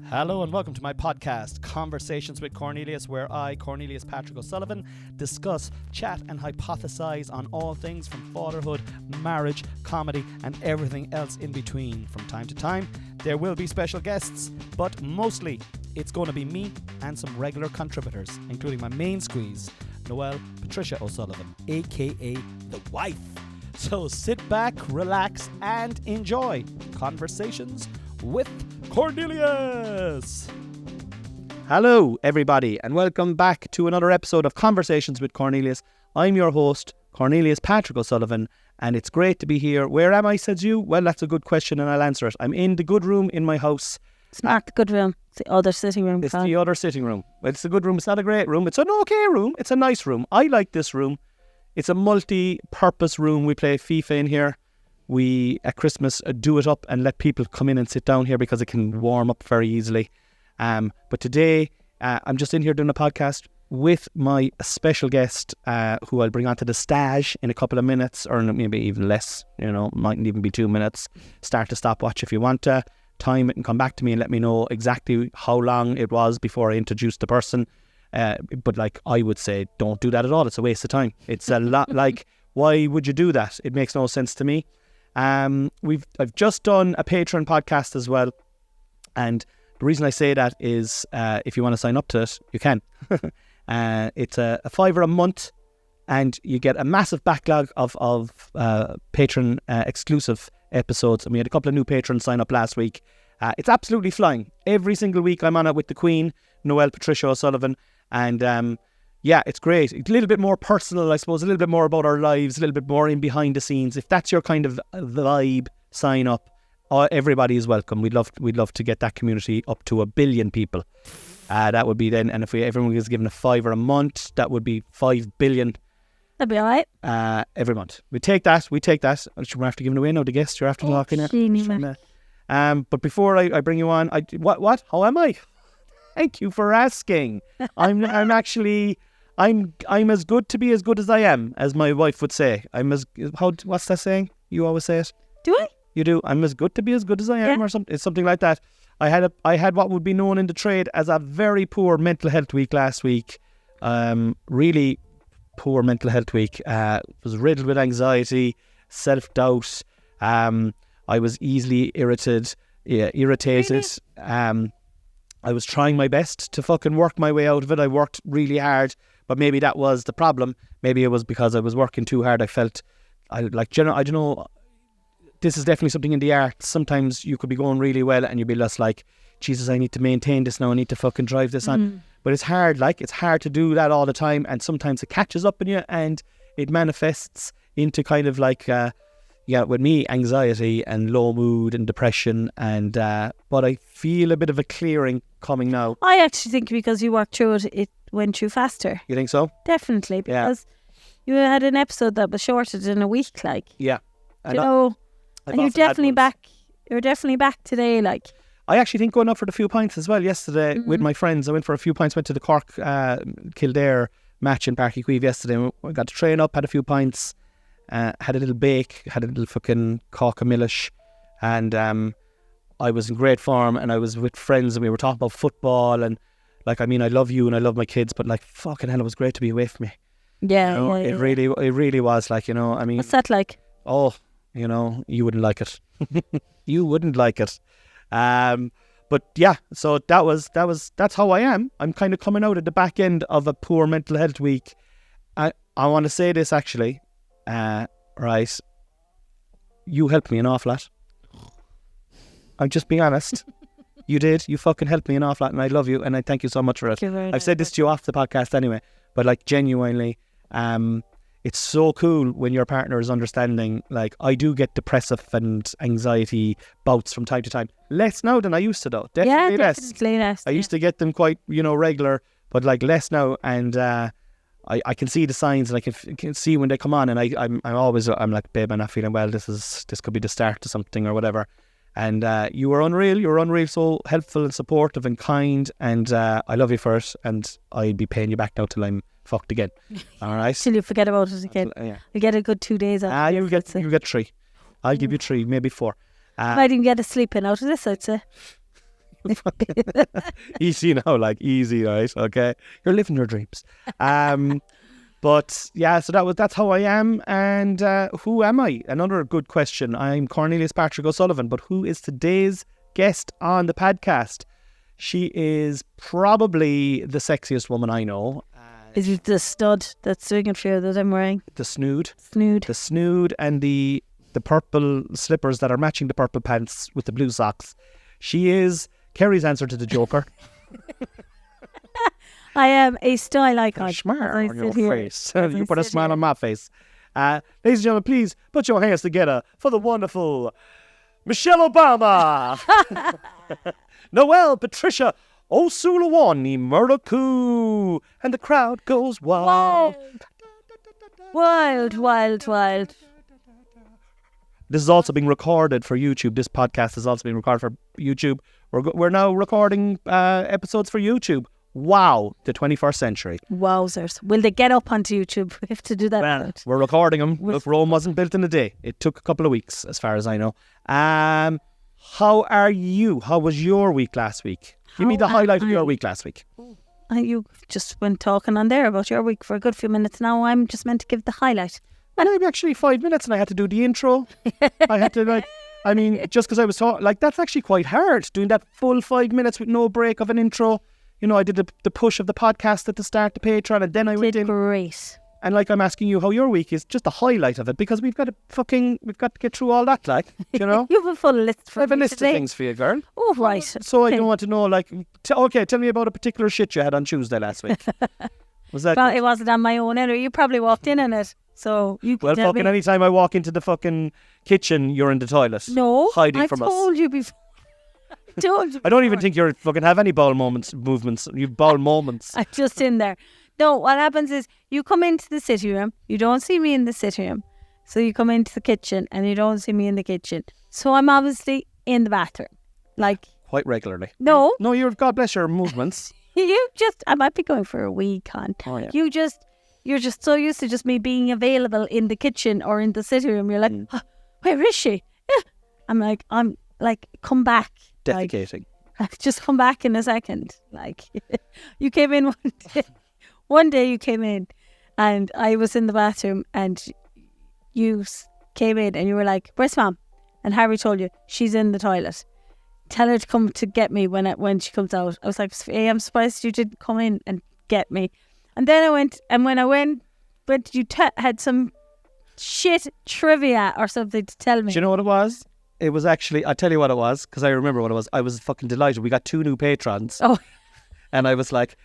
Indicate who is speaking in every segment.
Speaker 1: Hello and welcome to my podcast, Conversations with Cornelius, where I, Cornelius Patrick O'Sullivan, discuss, chat and hypothesize on all things from fatherhood, marriage, comedy and everything else in between. From time to time, there will be special guests, but mostly it's going to be me and some regular contributors, including my main squeeze, Noelle Patricia O'Sullivan, aka the wife. So sit back, relax and enjoy Conversations with Cornelius. Hello everybody and welcome back to another episode of Conversations with Cornelius. I'm your host, Cornelius Patrick O'Sullivan, and it's great to be here. Where am I, says you? Well, that's a good question and I'll answer it. I'm in the good room in my house.
Speaker 2: It's not the good room. It's the other sitting room.
Speaker 1: It's the other sitting room. It's the good room. It's not a great room. It's an okay room. It's a nice room. I like this room. It's a multi-purpose room. We play FIFA in here. We, at Christmas, do it up and let people come in and sit down here because it can warm up very easily. But today, I'm just in here doing a podcast with my special guest, who I'll bring onto the stage in a couple of minutes, or maybe even less, mightn't even be 2 minutes. Start to stopwatch if you want to. Time it and come back to me and let me know exactly how long it was before I introduced the person. But I would say, don't do that at all. It's a waste of time. It's a lot why would you do that? It makes no sense to me. I've just done a Patreon podcast as well, and the reason I say that is if you want to sign up to it, you can. It's a $5 a month, and you get a massive backlog of Patreon exclusive episodes. And we had a couple of new patrons sign up last week. It's absolutely flying. Every single week I'm on it with the Queen, Noelle Patricia O'Sullivan, and yeah, it's great. A little bit more personal, I suppose, a little bit more about our lives, a little bit more in behind the scenes. If that's your kind of vibe, sign up. Everybody is welcome. We'd love to get that community up to 1 billion people. That would be then, and if everyone was given a $5 a month, that would be 5 billion.
Speaker 2: That'd be all right.
Speaker 1: Every month. We take that. We're after giving away now, the guest. You're after talking there. But before I bring you on, what? How am I? Thank you for asking. I'm as good to be as good as I am, as my wife would say. What's that saying? You always say it.
Speaker 2: Do I?
Speaker 1: You do. I'm as good to be as good as I am, or something. It's something like that. I had what would be known in the trade as a very poor mental health week last week. Really poor mental health week. Was riddled with anxiety, self-doubt. I was easily irritated. Really? I was trying my best to fucking work my way out of it. I worked really hard, but maybe that was the problem. Maybe it was because I was working too hard. I felt, I don't know, this is definitely something in the arts. Sometimes you could be going really well and you'd be less like, Jesus, I need to maintain this now. I need to fucking drive this on. But it's hard, it's hard to do that all the time. And sometimes it catches up in you and it manifests into kind of with me, anxiety and low mood and depression, and but I feel a bit of a clearing coming now.
Speaker 2: I actually think because you worked through it, it went through faster.
Speaker 1: You think so?
Speaker 2: Definitely, because you had an episode that was shorter than a week,
Speaker 1: Yeah.
Speaker 2: And you're definitely back. You're definitely back today,
Speaker 1: I actually think going up for the few pints as well yesterday with my friends. I went for a few pints, went to the Cork Kildare match in Páirc Uí Chaoimh yesterday. We got to train up, had a few pints. Had a little bake, had a little fucking cock of millish, and I was in great form, and I was with friends, and we were talking about football, and I love you and I love my kids, but fucking hell, it was great to be away from me.
Speaker 2: Yeah,
Speaker 1: it really was.
Speaker 2: What's that like?
Speaker 1: Oh, you wouldn't like it. You wouldn't like it. But yeah, so that's how I am. I'm kind of coming out at the back end of a poor mental health week. I want to say this actually. Right, you helped me an awful lot. I'm just being honest. You did. You fucking helped me an awful lot, and I love you, and I thank you so much for it. I've said this to you off the podcast anyway, but genuinely, it's so cool when your partner is understanding. I do get depressive and anxiety bouts from time to time. Less now than I used to, though. Definitely less. I used to get them quite, regular, but less now, and I can see the signs, and I can see when they come on, and I'm like, babe, I'm not feeling well. This could be the start to something or whatever. And you were unreal. You were unreal, so helpful and supportive and kind, and I love you for it. And I'd be paying you back now till I'm fucked again. All right.
Speaker 2: Till you forget about it again. Yeah. You get a good 2 days out.
Speaker 1: You get 3. I'll give you 3, maybe 4.
Speaker 2: Might even get a sleep in out of this, I'd say.
Speaker 1: Easy now, like easy, right? Okay, you're living your dreams. But yeah, so that's how I am. And who am I? Another good question. I'm Cornelius Patrick O'Sullivan, but who is today's guest on the podcast? She is probably the sexiest woman I know.
Speaker 2: Is it the stud that's swinging for you that I'm wearing?
Speaker 1: The snood.
Speaker 2: Snood.
Speaker 1: The snood and the purple slippers that are matching the purple pants with the blue socks. She is Kerry's answer to the Joker.
Speaker 2: I am a style icon.
Speaker 1: A smile on your face. You put a smile on my face. Ladies and gentlemen, please put your hands together for the wonderful Michelle Obama. Noelle Patricia Osulawani Murdoku. And the crowd goes wild.
Speaker 2: Wild, wild, wild.
Speaker 1: This is also being recorded for YouTube. This podcast is also being recorded for YouTube. We're now recording episodes for YouTube. Wow, the 21st century.
Speaker 2: Wowzers. Will they get up onto YouTube? We have to do that.
Speaker 1: Well, we're recording them. Look, Rome wasn't built in a day. It took a couple of weeks, as far as I know. How are you? How was your week last week? Give me the highlight of your week last week.
Speaker 2: You just went talking on there about your week for a good few minutes now. I'm just meant to give the highlight.
Speaker 1: Maybe actually 5 minutes and I had to do the intro. I had to just because I was talking, that's actually quite hard, doing that full 5 minutes with no break of an intro. You know, I did the push of the podcast at the start, the Patreon, and then I went in.
Speaker 2: Great.
Speaker 1: And I'm asking you how your week is, just the highlight of it, because we've got to get through all that, you know.
Speaker 2: You have a full list for me.
Speaker 1: I have a list
Speaker 2: today.
Speaker 1: of things for you, girl.
Speaker 2: Oh, right.
Speaker 1: So okay. I don't want to know, tell me about a particular shit you had on Tuesday last week. Was that?
Speaker 2: Well, it wasn't on my own anyway. You probably walked in it. So you could tell me.
Speaker 1: Anytime I walk into the fucking kitchen, you're in the toilet.
Speaker 2: No,
Speaker 1: hiding from us.
Speaker 2: I told you before.
Speaker 1: I don't even think you fucking have any bowel movements. You've bowel moments.
Speaker 2: I'm just in there. No, what happens is you come into the sitting room. You don't see me in the sitting room. So you come into the kitchen and you don't see me in the kitchen. So I'm obviously in the bathroom.
Speaker 1: Quite regularly.
Speaker 2: No.
Speaker 1: No, God bless your movements.
Speaker 2: I might be going for a wee con.
Speaker 1: Oh, yeah.
Speaker 2: You're just so used to just me being available in the kitchen or in the sitting room. You're like, where is she? Yeah. I'm like, come back.
Speaker 1: Defecating.
Speaker 2: Just come back in a second. You came in one day. One day you came in and I was in the bathroom and you came in and you were like, where's Mom? And Harry told you, she's in the toilet. Tell her to come to get me when she comes out. I was like, hey, I'm surprised you didn't come in and get me. And then I went, and when I went you had some shit trivia or something to tell me.
Speaker 1: Do you know what it was? It was actually, I'll tell you what it was, because I remember what it was. I was fucking delighted. We got 2 new patrons.
Speaker 2: Oh.
Speaker 1: And I was like,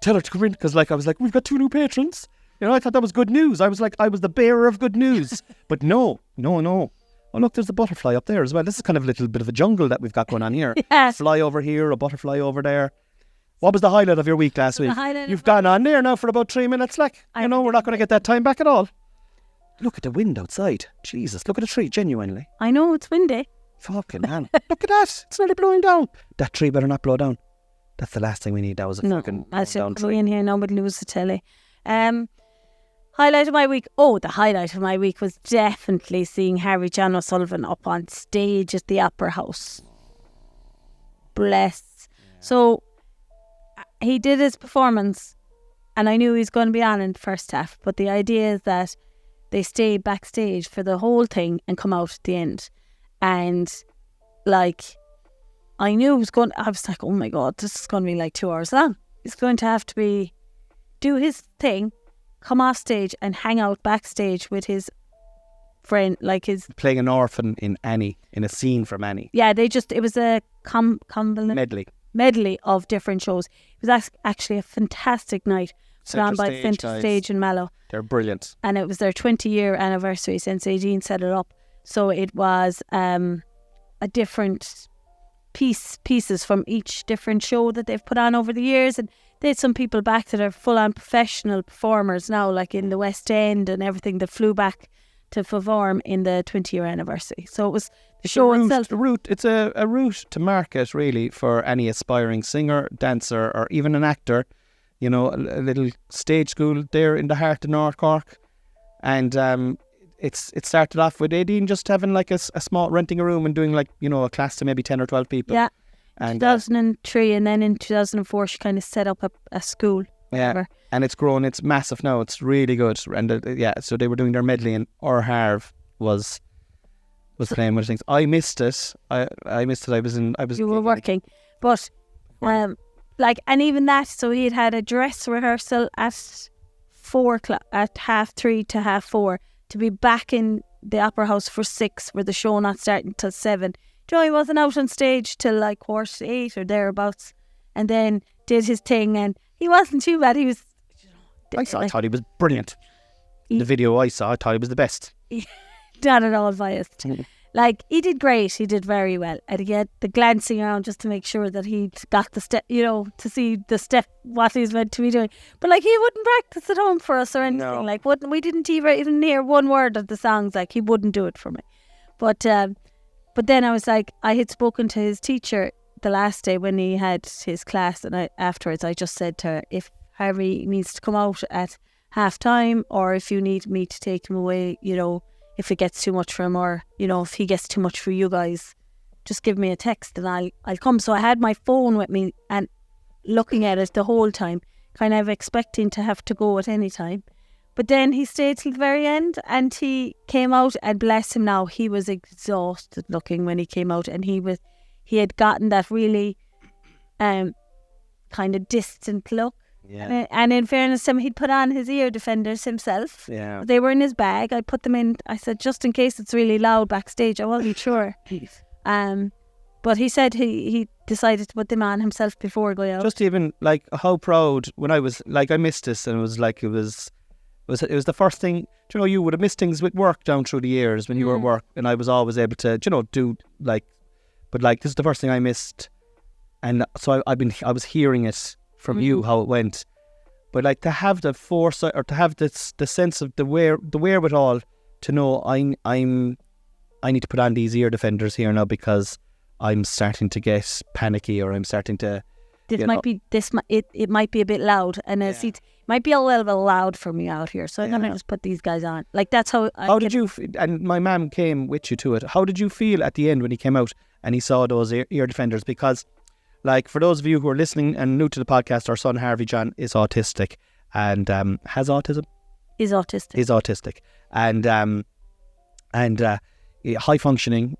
Speaker 1: tell her to come in, because I was like, we've got 2 new patrons. You know, I thought that was good news. I was like, I was the bearer of good news. But no. Oh, look, there's a butterfly up there as well. This is kind of a little bit of a jungle that we've got going on here.
Speaker 2: Yeah.
Speaker 1: Fly over here, a butterfly over there. What was the highlight of your week last week? You've gone on there now for about 3 minutes, we're not going to get that time back at all. Look at the wind outside. Jesus, look at the tree, genuinely.
Speaker 2: I know, it's windy.
Speaker 1: Fucking man. Look at that. It's nearly blowing down. That tree better not blow down. That's the last thing we need. That was a fucking down tree.
Speaker 2: No, in here, nobody lose the telly. Highlight of my week. Oh, the highlight of my week was definitely seeing Harry John O'Sullivan up on stage at the Opera House. Bless. Yeah. So he did his performance and I knew he was going to be on in the first half, but the idea is that they stay backstage for the whole thing and come out at the end. And I knew it was going, I was like, oh my God, this is going to be 2 hours long. He's going to have to do his thing, come off stage and hang out backstage with his friend,
Speaker 1: playing an orphan in Annie, in a scene from Annie.
Speaker 2: Yeah, it was a medley of different shows. It was actually a fantastic night put on by Centre Stage in Mallow.
Speaker 1: They're brilliant.
Speaker 2: And it was their 20-year anniversary since Aideen set it up. So it was a different pieces from each different show that they've put on over the years. And they had some people back that are full-on professional performers now, like in the West End and everything, that flew back to perform in the 20-year anniversary. So it was the show itself.
Speaker 1: It's a route to market, really, for any aspiring singer, dancer, or even an actor. You know, a little stage school there in the heart of North Cork. And it started off with Aideen just having a small, renting a room and doing a class to maybe 10 or 12 people.
Speaker 2: Yeah.
Speaker 1: And
Speaker 2: 2003, and then in 2004 she kind of set up a school.
Speaker 1: Yeah, and it's grown. It's massive now. It's really good. And so they were doing their medley, and our Harv was playing one of the things. I missed it. I missed it. I was.
Speaker 2: You were working, but and even that. So he had a dress rehearsal at 4 o'clock, at 3:30 to 4:30, to be back in the Opera House for 6, where the show not starting till 7. He wasn't out on stage till like 7:45 or thereabouts, and then did his thing, and he wasn't too bad. He was.
Speaker 1: I thought he was brilliant. The video I saw, I thought he was the best.
Speaker 2: Not at all biased. Like, he did great. He did very well. And he had the glancing around just to make sure that he'd got the step, to see the step, what he's meant to be doing. But, like, he wouldn't practice at home for us or anything. No. Like, we didn't even hear one word of the songs. Like, he wouldn't do it for me. But then I was like, I had spoken to his teacher the last day when he had his class. And afterwards, I just said to her, if Harry needs to come out at half time, or if you need me to take him away, if it gets too much for him, or if he gets too much for you guys, just give me a text and I'll come. So I had my phone with me and looking at it the whole time, kind of expecting to have to go at any time. But then he stayed till the very end, and he came out, and bless him now, he was exhausted looking when he came out, and he had gotten that really kind of distant look.
Speaker 1: Yeah.
Speaker 2: And in fairness to him, he'd put on his ear defenders himself.
Speaker 1: Yeah.
Speaker 2: They were in his bag. I put them in. I said, just in case it's really loud backstage. I wasn't sure. But he said he decided to put them on himself before going out.
Speaker 1: Just even like how proud when I was like, I missed this, and it was like it was the first thing. You would have missed things with work down through the years when you were at work, and I was always able to do like, but like this is the first thing I missed, and so I was hearing it from you how it went, but like to have the foresight, or to have the sense of the wherewithal to know I need to put on these ear defenders here now because I'm starting to get panicky, or I'm starting to. It might be
Speaker 2: a bit loud, and it might be a little bit loud for me out here. So I'm gonna just put these guys on. Like that's how.
Speaker 1: How did you? And my mum came with you to it. How did you feel at the end when he came out and he saw those ear defenders? Because, like, for those of you who are listening and new to the podcast, our son Harvey John is autistic and has autism.
Speaker 2: Is autistic,
Speaker 1: and high functioning.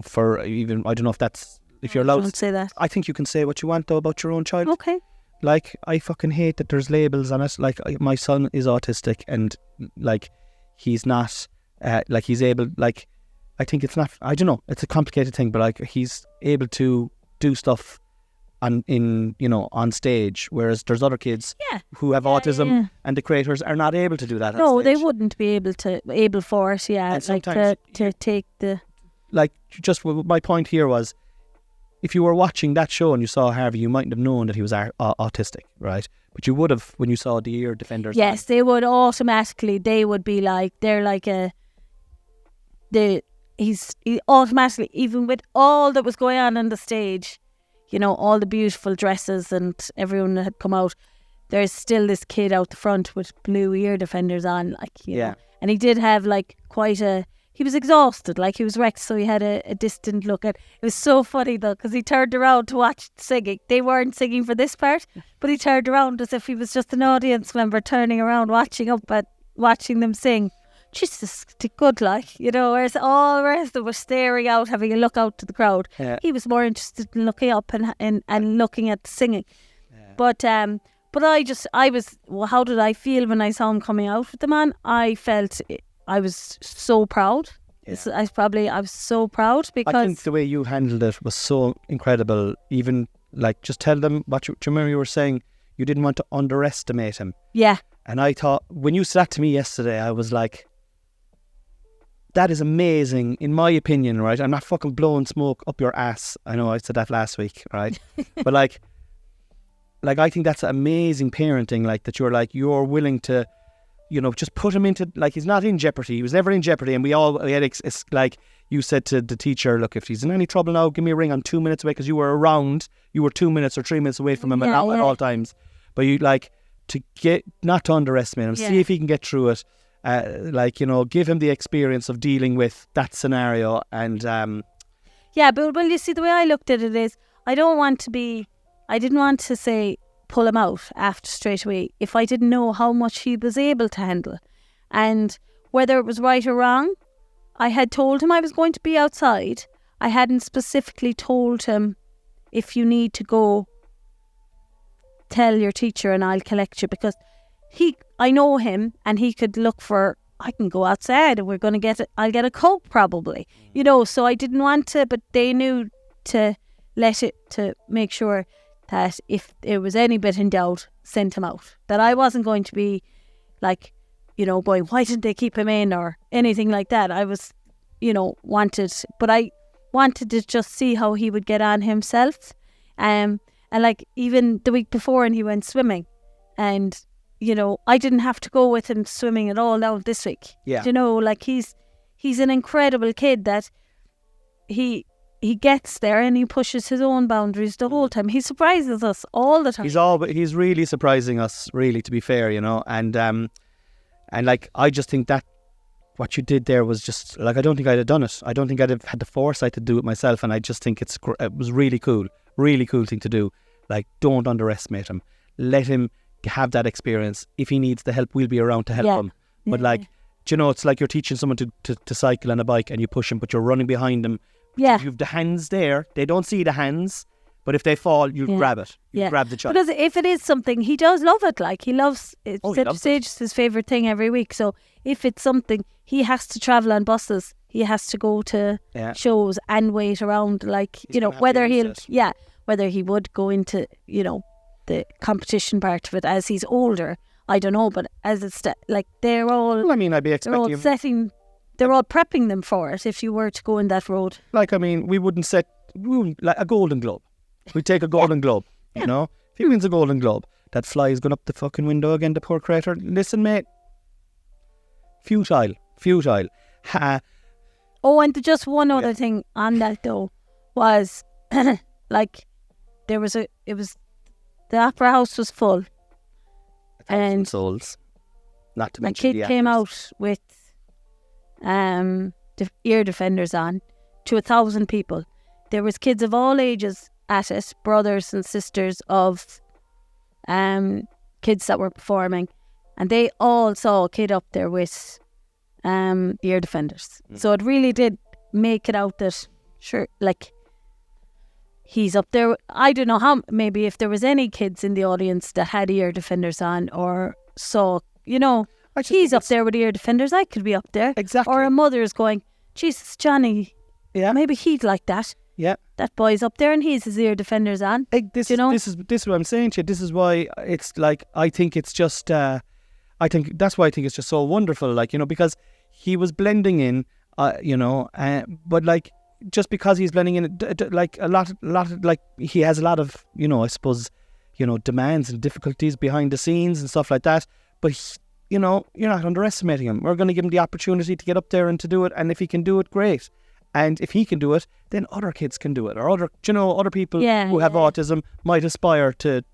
Speaker 1: For even, I don't know if that's. If you're allowed,
Speaker 2: don't say that.
Speaker 1: I think you can say what you want though about your own child.
Speaker 2: Okay.
Speaker 1: Like, I fucking hate that there's labels on it. Like, my son is autistic, and like he's not like he's able. Like, I think it's not. I don't know. It's a complicated thing, but like he's able to do stuff on stage, whereas there's other kids who have autism and the creators are not able to do that.
Speaker 2: No, they wouldn't be able for it. Yeah,
Speaker 1: and
Speaker 2: like to take the.
Speaker 1: Like, just my point here was, if you were watching that show and you saw Harvey, you mightn't have known that he was autistic, right? But you would have when you saw the ear defenders.
Speaker 2: Yes, they would automatically. They would be like, they're like he automatically, even with all that was going on the stage, all the beautiful dresses and everyone that had come out, there's still this kid out the front with blue ear defenders on, like, you know. And he did have like he was exhausted, like he was wrecked, so he had a distant look. And it was so funny though, because he turned around to watch singing. They weren't singing for this part, but he turned around as if he was just an audience member turning around, watching them sing. Jesus, good, like, whereas all the rest of them were staring out, having a look out to the crowd. Yeah. He was more interested in looking up and looking at the singing. Yeah. But I was, well, how did I feel when I saw him coming out with the man? I felt I was so proud. Yeah. I was so proud because
Speaker 1: I think the way you handled it was so incredible. Even like, just tell them what you remember you were saying. You didn't want to underestimate him.
Speaker 2: Yeah.
Speaker 1: And I thought, when you said that to me yesterday, I was like, that is amazing, in my opinion, right? I'm not fucking blowing smoke up your ass. I know I said that last week, right? But like I think that's amazing parenting, like that you're willing to, just put him into, like, he's not in jeopardy. He was never in jeopardy. And we had, like you said to the teacher, look, if he's in any trouble now, give me a ring. I'm 2 minutes away, because you were 2 minutes or 3 minutes away from him at all times. But you, like, not to underestimate him, see if he can get through it. Give him the experience of dealing with that scenario. And
Speaker 2: but you see, the way I looked at it is, I didn't want to say pull him out after straight away if I didn't know how much he was able to handle. And whether it was right or wrong, I had told him I was going to be outside. I hadn't specifically told him, if you need to go, tell your teacher and I'll collect you, because I know him and he could look for, I can go outside and I'll get a Coke probably, so I didn't want to, but they knew to make sure that if there was any bit in doubt, send him out. That I wasn't going to be like, going, why didn't they keep him in or anything like that. I was, but I wanted to just see how he would get on himself. And like even the week before, and he went swimming, and I didn't have to go with him swimming at all now this week.
Speaker 1: Yeah.
Speaker 2: Like he's an incredible kid that he gets there and he pushes his own boundaries the whole time. He surprises us all the time.
Speaker 1: He's really surprising us, really, to be fair, and like I just think that what you did there was just like, I don't think I'd have done it. I don't think I'd have had the foresight to do it myself, and I just think it was really cool thing to do. Like, don't underestimate him. Let him have that experience. If he needs the help, we'll be around to help him. But it's like you're teaching someone to cycle on a bike and you push him, but you're running behind them.
Speaker 2: Yeah.
Speaker 1: You have the hands there. They don't see the hands, but if they fall, you grab it. You grab the child.
Speaker 2: Because if it is something, he does love it. Like, he loves it. It's his favourite thing every week. So if it's something, he has to travel on buses. He has to go to shows and wait around. Like, whether he would go into, the competition part of it as he's older, I don't know. But as it's they're all.
Speaker 1: Well, I mean, I'd be expecting.
Speaker 2: They're all prepping them for it if you were to go in that road.
Speaker 1: Like, I mean, we wouldn't like a Golden Globe. We'd take a Golden Globe, If he wins a Golden Globe, that fly is going up the fucking window again, the poor creator. Listen, mate. Futile.
Speaker 2: And just one other thing on that, though, was, like, the Opera House was full. And
Speaker 1: souls. Not to
Speaker 2: my
Speaker 1: mention
Speaker 2: kid came out with ear defenders on to 1,000 people. There was kids of all ages at it, brothers and sisters of kids that were performing, and they all saw a kid up there with ear defenders. So it really did make it out that, sure, like, he's up there. I don't know how, maybe if there was any kids in the audience that had ear defenders on or saw, he's up there with ear defenders, I could be up there.
Speaker 1: Exactly.
Speaker 2: Or a mother's going, Jesus, Johnny, maybe he'd like that.
Speaker 1: Yeah.
Speaker 2: That boy's up there and he's his ear defenders on.
Speaker 1: This is what I'm saying to you. This is why it's like, I think it's just, that's why I think it's just so wonderful, like, because he was blending in, but like, just because he's blending in, like a lot of, like, he has a lot of, I suppose, demands and difficulties behind the scenes and stuff like that. But, you're not underestimating him. We're going to give him the opportunity to get up there and to do it. And if he can do it, great. And if he can do it, then other kids can do it. Or other people who have autism might aspire to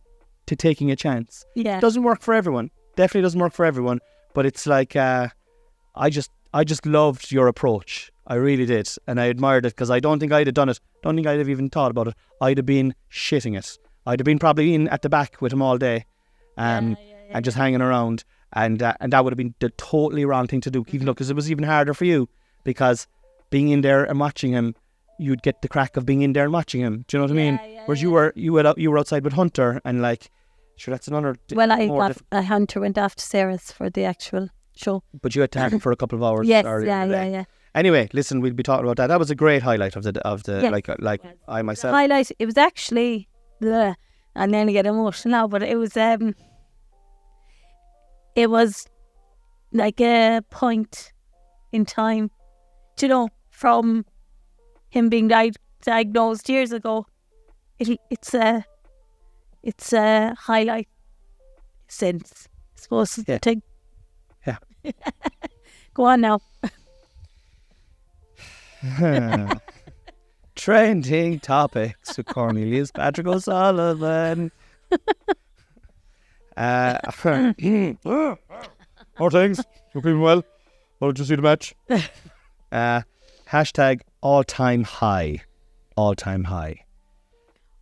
Speaker 1: taking a chance.
Speaker 2: Yeah.
Speaker 1: It doesn't work for everyone. Definitely doesn't work for everyone. But it's like, I just loved your approach. I really did. And I admired it, because I don't think I'd have done it. Don't think I'd have even thought about it. I'd have been shitting it. I'd have been probably in at the back with him all day. And just hanging around. And that would have been the totally wrong thing to do, even though, because it was even harder for you, because being in there and watching him, you'd get the crack of being in there and watching him. Do you know what I mean? Whereas you were outside with Hunter, and like, sure, that's another.
Speaker 2: Hunter went off to Sarah's for the actual show,
Speaker 1: but you had to have him for a couple of hours.
Speaker 2: Yes, yeah.
Speaker 1: Anyway, listen, we'll be talking about that. That was a great highlight of the like I myself.
Speaker 2: The highlight. It was actually I nearly get emotional now, but it was like a point in time, from him being diagnosed years ago. It's a highlight since, I suppose, the thing.
Speaker 1: Yeah.
Speaker 2: Go on now.
Speaker 1: Trending topics with Cornelius Patrick O'Sullivan. More things. You're keeping well. Well, did you see the match? Hashtag all-time high. All-time high.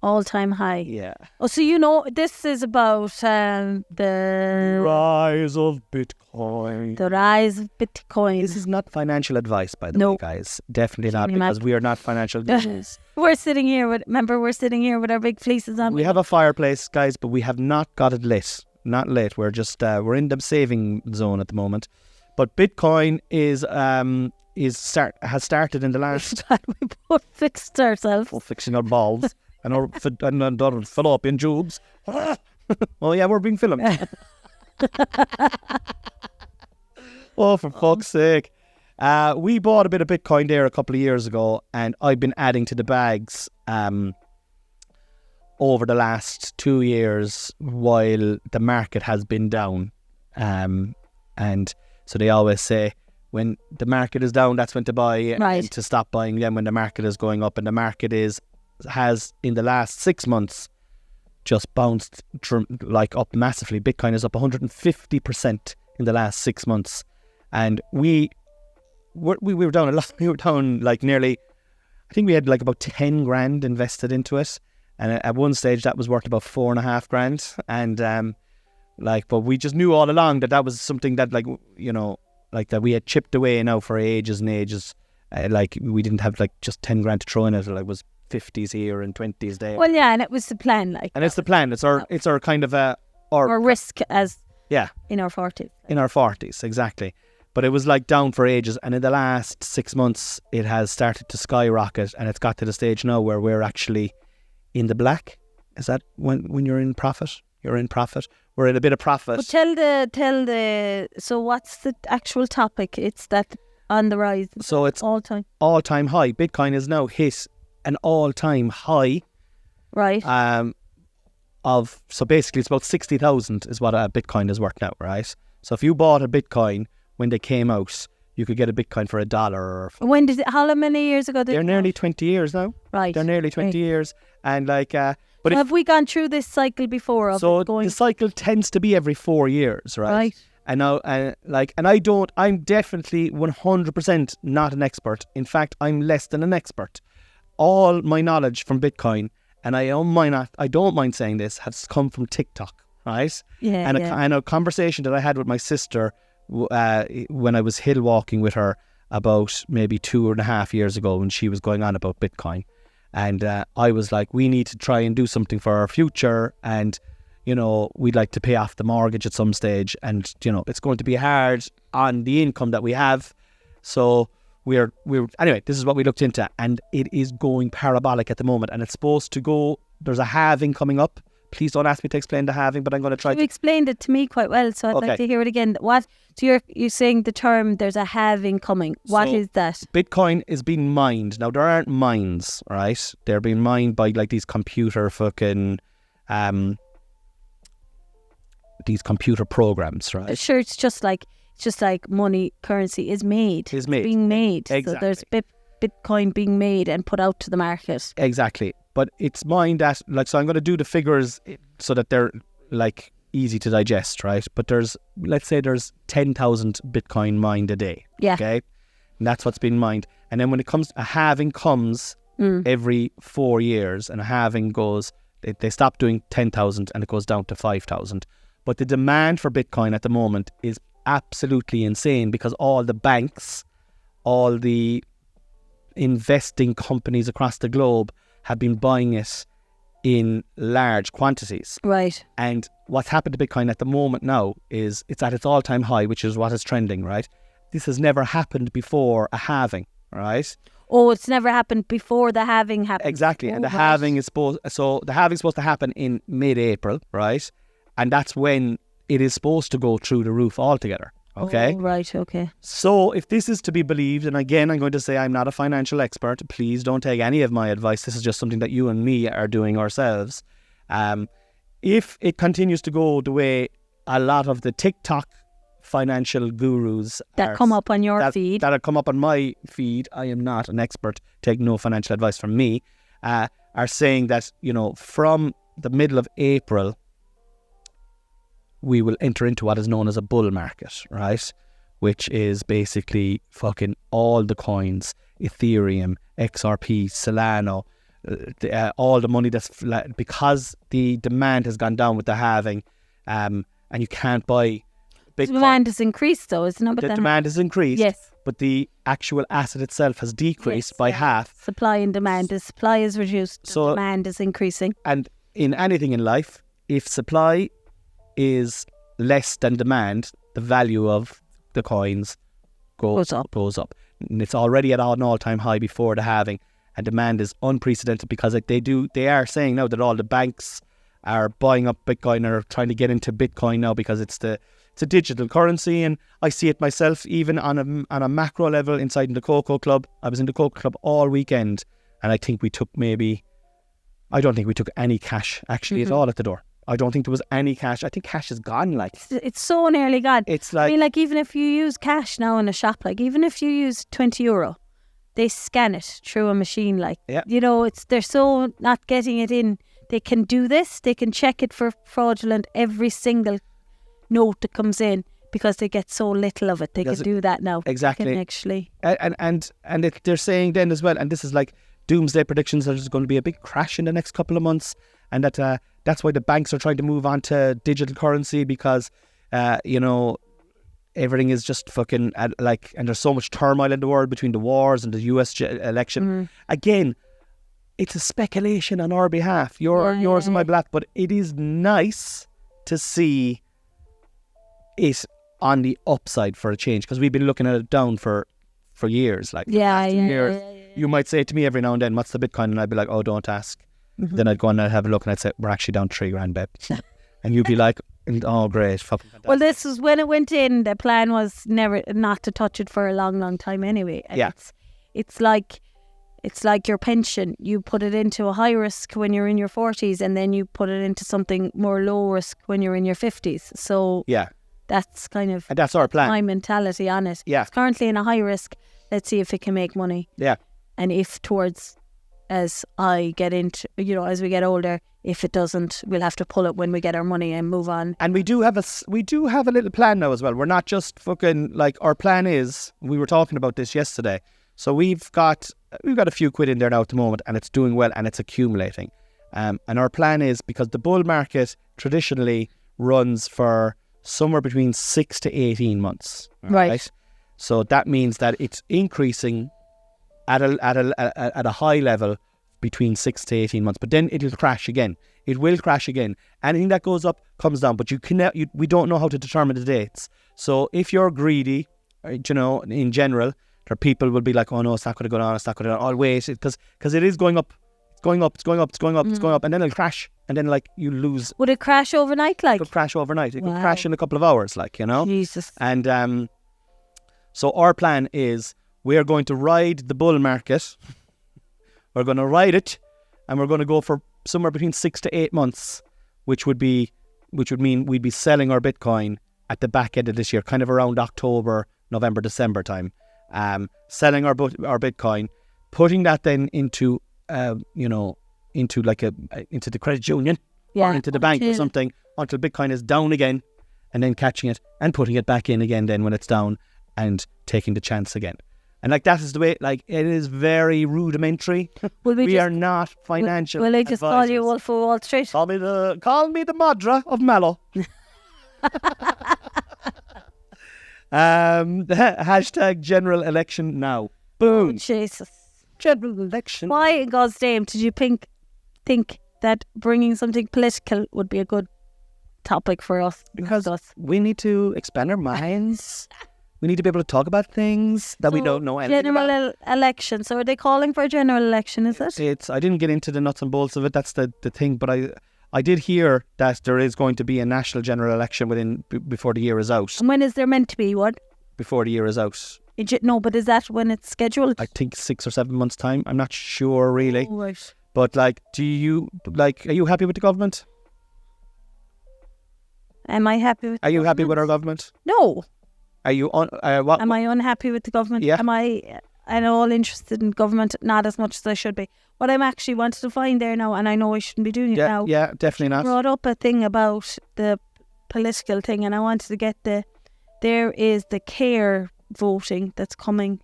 Speaker 2: All-time high.
Speaker 1: Yeah.
Speaker 2: Oh, so this is about the
Speaker 1: Rise of Bitcoin.
Speaker 2: rise of Bitcoin.
Speaker 1: This is not financial advice, by the way, guys. Definitely not,
Speaker 2: you
Speaker 1: because we are not financial gurus.
Speaker 2: We're sitting here with our big fleeces on.
Speaker 1: We have a fireplace, guys, but we have not got it lit. Not lit. We're just we're in the saving zone at the moment. But Bitcoin has started in the last.
Speaker 2: We both fixed ourselves.
Speaker 1: Fixing our balls and our fallopian tubes. Oh yeah, we're being filmed. Oh, for fuck's sake. We bought a bit of Bitcoin there a couple of years ago, and I've been adding to the bags over the last 2 years while the market has been down. And so they always say, when the market is down, that's when to buy, and to stop buying them when the market is going up. And the market has in the last 6 months just bounced up massively. Bitcoin is up 150% in the last 6 months, and we were down a lot. We were down like nearly, I think we had like about 10 grand invested into it, and at one stage that was worth about 4.5 grand. And but we just knew all along that was something that that we had chipped away now for ages and ages. We didn't have just 10 grand to throw in it. It was 50s here and 20s there.
Speaker 2: Well, yeah, and it was the plan.
Speaker 1: It's the plan. It's our kind of our
Speaker 2: risk as
Speaker 1: in
Speaker 2: our 40s.
Speaker 1: In our 40s, exactly. But it was down for ages, and in the last 6 months it has started to skyrocket, and it's got to the stage now where we're actually in the black. Is that when you're in profit? You're in profit. We're in a bit of profit.
Speaker 2: But tell the. So what's the actual topic? It's that on the rise.
Speaker 1: So it's
Speaker 2: all time
Speaker 1: high. Bitcoin has now hit an all-time high.
Speaker 2: Right.
Speaker 1: So basically it's about 60,000 is what a Bitcoin is worth now, right? So if you bought a Bitcoin when they came out, you could get a Bitcoin for $1.
Speaker 2: When did it? How many years ago?
Speaker 1: They're nearly 20 years now.
Speaker 2: Right.
Speaker 1: They're nearly 20 years, and
Speaker 2: But have we gone through this cycle before?
Speaker 1: The cycle tends to be every 4 years, right?
Speaker 2: Right.
Speaker 1: And now, I'm definitely 100% not an expert. In fact, I'm less than an expert. All my knowledge from Bitcoin, and I don't mind saying this, has come from TikTok, right?
Speaker 2: Yeah.
Speaker 1: And a conversation that I had with my sister when I was hill walking with her about maybe 2.5 years ago, when she was going on about Bitcoin. And I was like, we need to try and do something for our future. And, we'd like to pay off the mortgage at some stage. And, it's going to be hard on the income that we have. So anyway, this is what we looked into. And it is going parabolic at the moment. And it's supposed to go, there's a halving coming up. Please don't ask me to explain the halving, but I'm going to try.
Speaker 2: You explained it to me quite well, so I'd like to hear it again. So you're saying the term, there's a halving coming. What is that?
Speaker 1: Bitcoin is being mined. Now, there aren't mines, right? They're being mined by these computer these computer programs, right?
Speaker 2: Sure, it's just like money, currency is made.
Speaker 1: It's
Speaker 2: being made.
Speaker 1: Exactly.
Speaker 2: So there's Bitcoin being made and put out to the market.
Speaker 1: Exactly. But it's mined at, so I'm going to do the figures so that they're easy to digest, right? But let's say there's 10,000 Bitcoin mined a day.
Speaker 2: Yeah.
Speaker 1: Okay. And that's what's been mined. And then when it comes, a halving comes every 4 years, and a halving goes, they stop doing 10,000 and it goes down to 5,000. But the demand for Bitcoin at the moment is absolutely insane, because all the banks, all the investing companies across the globe have been buying it in large quantities.
Speaker 2: Right.
Speaker 1: And what's happened to Bitcoin at the moment now is it's at its all-time high, which is what is trending, right? This has never happened before a halving, right?
Speaker 2: Oh, it's never happened before the halving happened.
Speaker 1: Exactly. And the halving is supposed to happen in mid-April, right? And that's when it is supposed to go through the roof altogether. Okay.
Speaker 2: Oh, right. Okay.
Speaker 1: So if this is to be believed, and again, I'm going to say I'm not a financial expert. Please don't take any of my advice. This is just something that you and me are doing ourselves. If it continues to go the way a lot of the TikTok financial gurus
Speaker 2: that come up on your feed,
Speaker 1: that have come up on my feed, I am not an expert. Take no financial advice from me. Are saying that from the middle of April, we will enter into what is known as a bull market, right? Which is basically fucking all the coins, Ethereum, XRP, Solana, all the money that's because the demand has gone down with the halving, and you can't buy Bitcoin.
Speaker 2: The demand has increased, though, isn't it? But
Speaker 1: The
Speaker 2: then,
Speaker 1: demand has increased,
Speaker 2: yes,
Speaker 1: but the actual asset itself has decreased
Speaker 2: yes,
Speaker 1: by
Speaker 2: yeah.
Speaker 1: half.
Speaker 2: Supply and demand. The supply is reduced.
Speaker 1: So-
Speaker 2: The demand is increasing.
Speaker 1: And in anything in life, if supply is less than demand, the value of the coins goes up. And it's already at an all-time high before the halving, and demand is unprecedented because they are saying now that all the banks are buying up Bitcoin or trying to get into Bitcoin now because it's a digital currency. And I see it myself even on a macro level inside in the Cocoa Club. I was in the Cocoa Club all weekend, and I think we took I don't think we took any cash actually at all at the door. I don't think there was any cash. I think cash is gone. Like,
Speaker 2: It's so nearly gone.
Speaker 1: it's
Speaker 2: I
Speaker 1: like,
Speaker 2: mean, like, even if you use cash now in a shop, like, even if you use €20, they scan it through a machine. Like,
Speaker 1: Yeah.
Speaker 2: you know, they're so not getting it in. They can do this. They can check it for fraudulent every single note that comes in because they get so little of it. They can do that now.
Speaker 1: exactly.
Speaker 2: They can actually.
Speaker 1: and they're saying then as well, and this is like doomsday predictions, that there's going to be a big crash in the next couple of months, and that's why the banks are trying to move on to digital currency because everything is just fucking and there's so much turmoil in the world between the wars and the US election. Again, it's a speculation on our behalf, yours and my black, but it is nice to see it on the upside for a change, because we've been looking at it down for years. Like, years. You might say to me every now and then, what's the Bitcoin? And I'd be like, oh, don't ask. Then I'd go and I'd have a look and I'd say, we're actually down $3,000, babe. And you'd be like, oh, great, fucking fantastic.
Speaker 2: Well, this was when it went in. The plan was never not to touch it for a long, long time anyway. And
Speaker 1: Yeah.
Speaker 2: it's like your pension. You put it into a high risk when you're in your 40s, and then you put it into something more low risk when you're in your 50s. So
Speaker 1: Yeah,
Speaker 2: that's kind of
Speaker 1: and that's our plan.
Speaker 2: my mentality on it.
Speaker 1: Yeah.
Speaker 2: It's currently in a high risk. Let's see if it can make money.
Speaker 1: Yeah.
Speaker 2: And if towards, as I get into, as we get older, if it doesn't, we'll have to pull it when we get our money and move on.
Speaker 1: And we do have a little plan now as well. We're not just fucking like, our plan is, we were talking about this yesterday. So we've got a few quid in there now at the moment, and it's doing well and it's accumulating. And our plan is, because the bull market traditionally runs for somewhere between 6 to 18 months.
Speaker 2: Right.
Speaker 1: So that means that it's increasing at a high level between 6 to 18 months, but then it'll crash again. It will crash again. Anything that goes up comes down, but we don't know how to determine the dates. So if you're greedy, in general, there people will be like, oh no, it's not going to go down, it's not going to go down. I'll wait, because it is going up. It's going up, and then it'll crash, and then like you lose.
Speaker 2: Would it crash overnight? Like,
Speaker 1: It could crash overnight. It could
Speaker 2: Wow.
Speaker 1: crash in a couple of hours,
Speaker 2: Jesus.
Speaker 1: And so our plan is, we are going to ride the bull market. We're going to ride it, and we're going to go for somewhere between 6 to 8 months, which would mean we'd be selling our Bitcoin at the back end of this year, kind of around October, November, December time. Selling our Bitcoin, putting that then into into the credit union or into the bank or something until Bitcoin is down again, and then catching it and putting it back in again then when it's down, and taking the chance again. And like, that is the way, like, it is very rudimentary. We are not financial
Speaker 2: Will I just call you
Speaker 1: advisors.
Speaker 2: Wolf of Wall Street?
Speaker 1: Call me the Madra of Mallow. Hashtag general election now.
Speaker 2: Oh,
Speaker 1: Boom.
Speaker 2: Jesus.
Speaker 1: General election.
Speaker 2: Why in God's name did you think that bringing something political would be a good topic for us?
Speaker 1: Because we need to expand our minds. We need to be able to talk about things that we don't know anything about.
Speaker 2: General election. So are they calling for a general election, is it?
Speaker 1: I didn't get into the nuts and bolts of it. That's the thing. But I did hear that there is going to be a national general election before the year is out.
Speaker 2: And when is there meant to be one?
Speaker 1: Before the year is out.
Speaker 2: No, but is that when it's scheduled?
Speaker 1: I think 6 or 7 months' time. I'm not sure really.
Speaker 2: Oh, right.
Speaker 1: But like, are you happy with the government?
Speaker 2: Am I happy with
Speaker 1: Are you happy
Speaker 2: government?
Speaker 1: with our government?
Speaker 2: No.
Speaker 1: Are you on? What?
Speaker 2: Am I unhappy with the government?
Speaker 1: Yeah.
Speaker 2: Am I at all interested in government? Not as much as I should be. What I'm actually wanted to find there now, and I know I shouldn't be doing it now.
Speaker 1: Yeah, definitely not.
Speaker 2: Brought up a thing about the political thing, and I wanted to get there is the care voting that's coming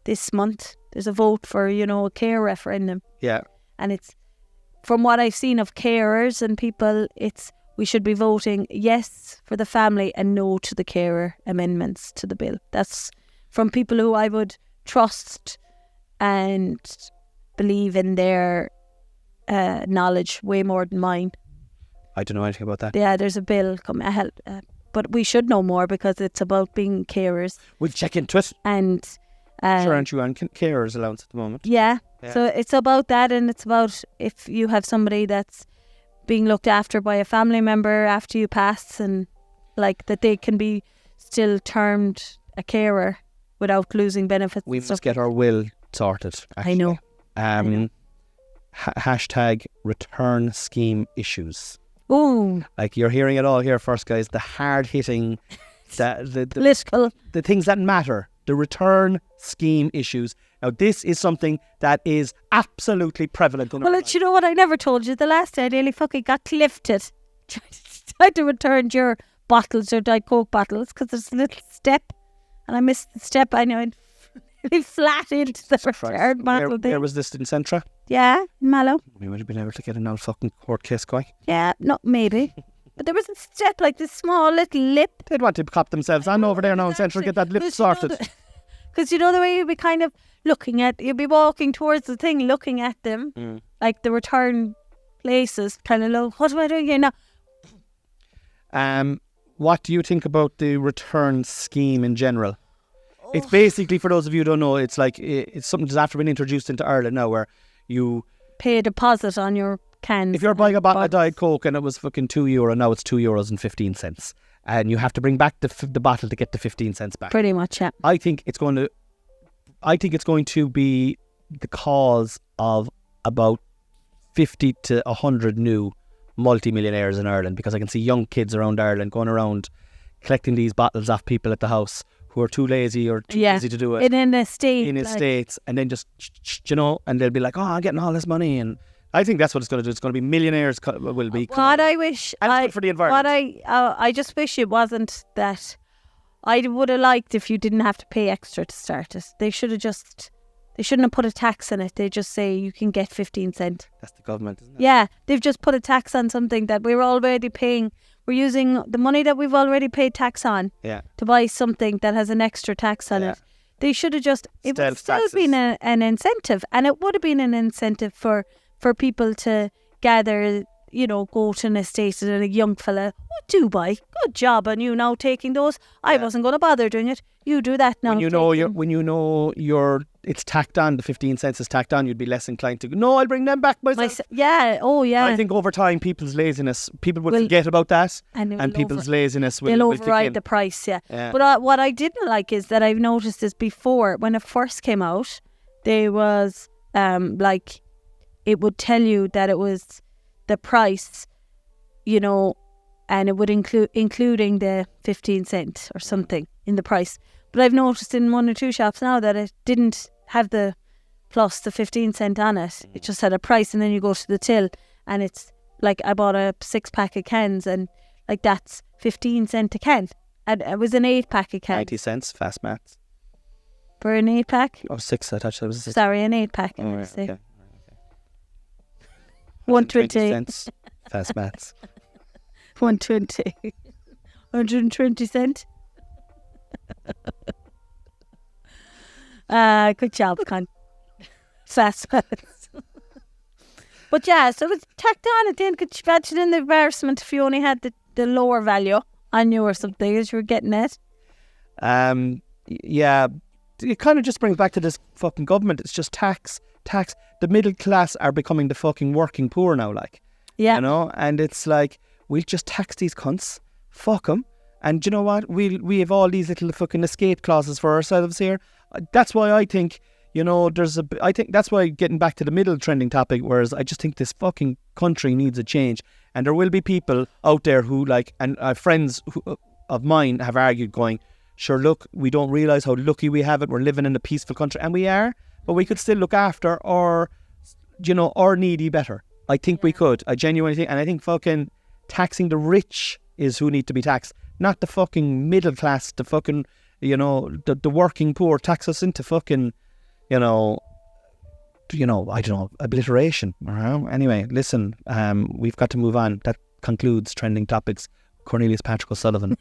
Speaker 2: this month. There's a vote for, a care referendum.
Speaker 1: Yeah.
Speaker 2: And it's, from what I've seen of carers and people, we should be voting yes for the family and no to the carer amendments to the bill. That's from people who I would trust and believe in their knowledge way more than mine.
Speaker 1: I don't know anything about that.
Speaker 2: Yeah, there's a bill coming, but we should know more because it's about being carers.
Speaker 1: We'll check into it.
Speaker 2: And
Speaker 1: sure, aren't you on carers allowance at the moment?
Speaker 2: Yeah. So it's about that, and it's about if you have somebody that's being looked after by a family member after you pass, and like that they can be still termed a carer without losing benefits.
Speaker 1: We must get our will sorted. Actually.
Speaker 2: I know.
Speaker 1: Hashtag return scheme issues.
Speaker 2: Ooh.
Speaker 1: Like, you're hearing it all here first, guys. The hard-hitting, the
Speaker 2: political,
Speaker 1: the things that matter. The return scheme issues. Now, this is something that is absolutely prevalent in our lives.
Speaker 2: You know what I never told you? The last day I nearly fucking got lifted. Tried to return your bottles, your Diet Coke bottles, because there's a little step, and I missed the step. I know it really flat into the return bottle.
Speaker 1: Where was this, in Centra?
Speaker 2: Yeah, in Mallow.
Speaker 1: We would have been able to get an old fucking court case going.
Speaker 2: Yeah, no, maybe. But there was a step, like this small little lip.
Speaker 1: They'd want to cop themselves on over there now in Centra, get that lip sorted.
Speaker 2: Because you know the way you'd be kind of you'd be walking towards the thing, looking at them, like the return places, kind of look, what am I doing here now?
Speaker 1: What do you think about the return scheme in general? It's basically, for those of you who don't know, it's like, it's something that's after been introduced into Ireland now, where you
Speaker 2: pay a deposit on your cans.
Speaker 1: If you're buying a bottle of Diet Coke and it was fucking €2, now it's €2.15. And you have to bring back the bottle to get the 15 cents back.
Speaker 2: Pretty much, yeah.
Speaker 1: I think it's going to be the cause of about 50 to 100 new multi-millionaires in Ireland, because I can see young kids around Ireland going around collecting these bottles off people at the house who are too lazy or too busy to do it.
Speaker 2: In an estate.
Speaker 1: In estates. And then just, and they'll be like, oh, I'm getting all this money. And I think that's what it's going to do. It's going to be millionaires will be.
Speaker 2: What I wish.
Speaker 1: And it's good for the environment.
Speaker 2: I just wish it wasn't that. I would have liked if you didn't have to pay extra to start it. They shouldn't have put a tax on it. They just say you can get 15 cents.
Speaker 1: That's the government, isn't it?
Speaker 2: Yeah, they've just put a tax on something that we're already paying. We're using the money that we've already paid tax on to buy something that has an extra tax on it. They should have just, it would still been an incentive, and it would have been an incentive for people to gather, go to an estate and a young fella, do buy, good job on you now taking those. I wasn't going to bother doing it. You do that now. It's tacked on, the 15 cents is tacked on, you'd be less inclined to go, no, I'll bring them back myself. I think over time, people's laziness, people will forget about that, and people's laziness will override the price, But what I didn't like is that I've noticed this before, when it first came out, there was, it would tell you that it was the price, and it would including the 15 cents or something in the price. But I've noticed in one or two shops now that it didn't have the 15 cent on it. It just had a price, and then you go to the till and it's like, I bought a 6-pack of cans, and like that's 15 cent a can. And it was an 8-pack of cans.
Speaker 1: 90 cents, fast maths.
Speaker 2: For an 8-pack?
Speaker 1: Oh, 6, I thought it was a 6.
Speaker 2: Sorry, an 8-pack.
Speaker 1: Oh, right, okay.
Speaker 2: 120
Speaker 1: cents, fast maths.
Speaker 2: 120. 120 cent. Good job, Con. Fast maths. But yeah, so it's tacked on at the end. Could you imagine in the embarrassment if you only had the lower value on you or something as you were getting it?
Speaker 1: Yeah, it kind of just brings back to this fucking government. It's just tax. The middle class are becoming the fucking working poor now, and it's like, we'll just tax these cunts, fuck them, and you know what, we have all these little fucking escape clauses for ourselves here. That's why I think, I think that's why, getting back to the middle trending topic, whereas I just think this fucking country needs a change, and there will be people out there who and friends of mine have argued, going, sure, look, we don't realise how lucky we have it, we're living in a peaceful country, and we are, but we could still look after our needy better. I think we could. I genuinely think, and I think fucking taxing the rich is who need to be taxed, not the fucking middle class, the fucking, the working poor. Tax us into fucking, I don't know, obliteration. Anyway, listen, we've got to move on. That concludes Trending Topics. Cornelius Patrick O'Sullivan.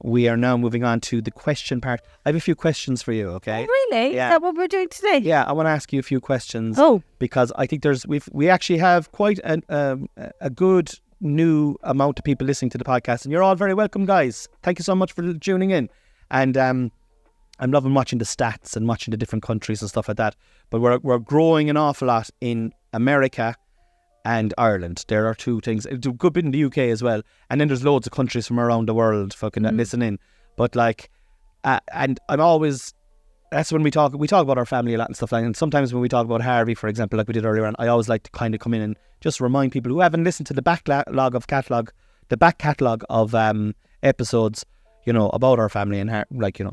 Speaker 1: We are now moving on to the question part. I have a few questions for you, okay?
Speaker 2: Oh, really?
Speaker 1: Yeah.
Speaker 2: Is that what we're doing today?
Speaker 1: Yeah, I want to ask you a few questions.
Speaker 2: Oh.
Speaker 1: Because I think we actually have quite a good new amount of people listening to the podcast, and you're all very welcome, guys. Thank you so much for tuning in. And I'm loving watching the stats and watching the different countries and stuff like that. But we're growing an awful lot in America and Ireland. There are two things. It's a good bit in the UK as well. And then there's loads of countries from around the world fucking listening. But like, and I'm always, that's when we talk about our family a lot and stuff like that. And sometimes when we talk about Harvey, for example, like we did earlier on, I always like to kind of come in and just remind people who haven't listened to the back catalogue of episodes, about our family and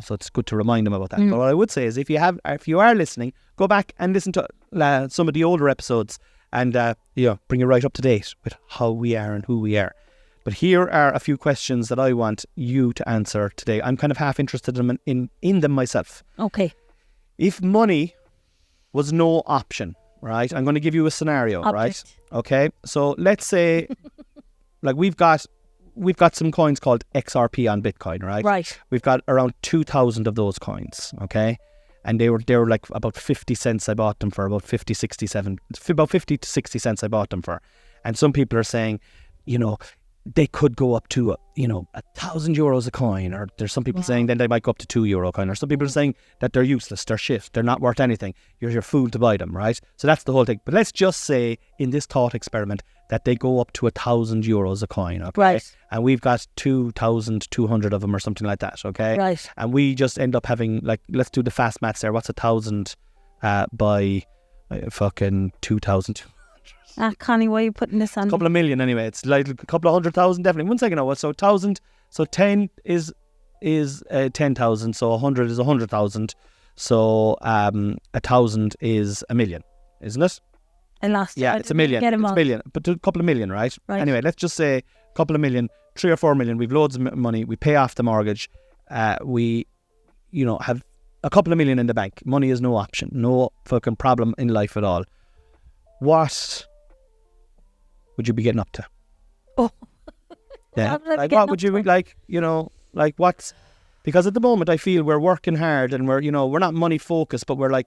Speaker 1: so it's good to remind them about that. But what I would say is if you are listening, go back and listen to some of the older episodes and bring you right up to date with how we are and who we are. But here are a few questions that I want you to answer today. I'm kind of half interested in them myself.
Speaker 2: Okay.
Speaker 1: If money was no option, right? I'm going to give you a scenario, right? Okay. So let's say, like we've got some coins called XRP on Bitcoin, right?
Speaker 2: Right.
Speaker 1: We've got around 2,000 of those coins, okay? And they were like about 50 cents I bought them for, about 50 to 60 cents I bought them for. And some people are saying, they could go up to, 1,000 euros a coin, or there's some people saying then they might go up to €2 a coin, or some people are saying that they're useless, they're shit, they're not worth anything. You're fool to buy them, right? So that's the whole thing. But let's just say in this thought experiment that they go up to 1,000 euros a coin, okay?
Speaker 2: Right.
Speaker 1: And we've got 2,200 of them or something like that, okay?
Speaker 2: Right.
Speaker 1: And we just end up having, like, let's do the fast maths there. What's 1,000 by fucking 2,000?
Speaker 2: Connie, why are you putting this on?
Speaker 1: A couple of million anyway. It's like a couple of 100,000 definitely. 1 second now. So 1,000. So 10 is 10,000. So 100 is 100,000. So 1,000 is a million, isn't it?
Speaker 2: And last
Speaker 1: yeah, it's a million. It's a million, but a couple of million, right?
Speaker 2: Right.
Speaker 1: Anyway, let's just say a couple of million, 3 or 4 million. We've loads of money. We pay off the mortgage. We, have a couple of million in the bank. Money is no option. No fucking problem in life at all. What would you be getting up to?
Speaker 2: Oh.
Speaker 1: Yeah. Like what would you what's, because at the moment I feel we're working hard and we're not money focused, but we're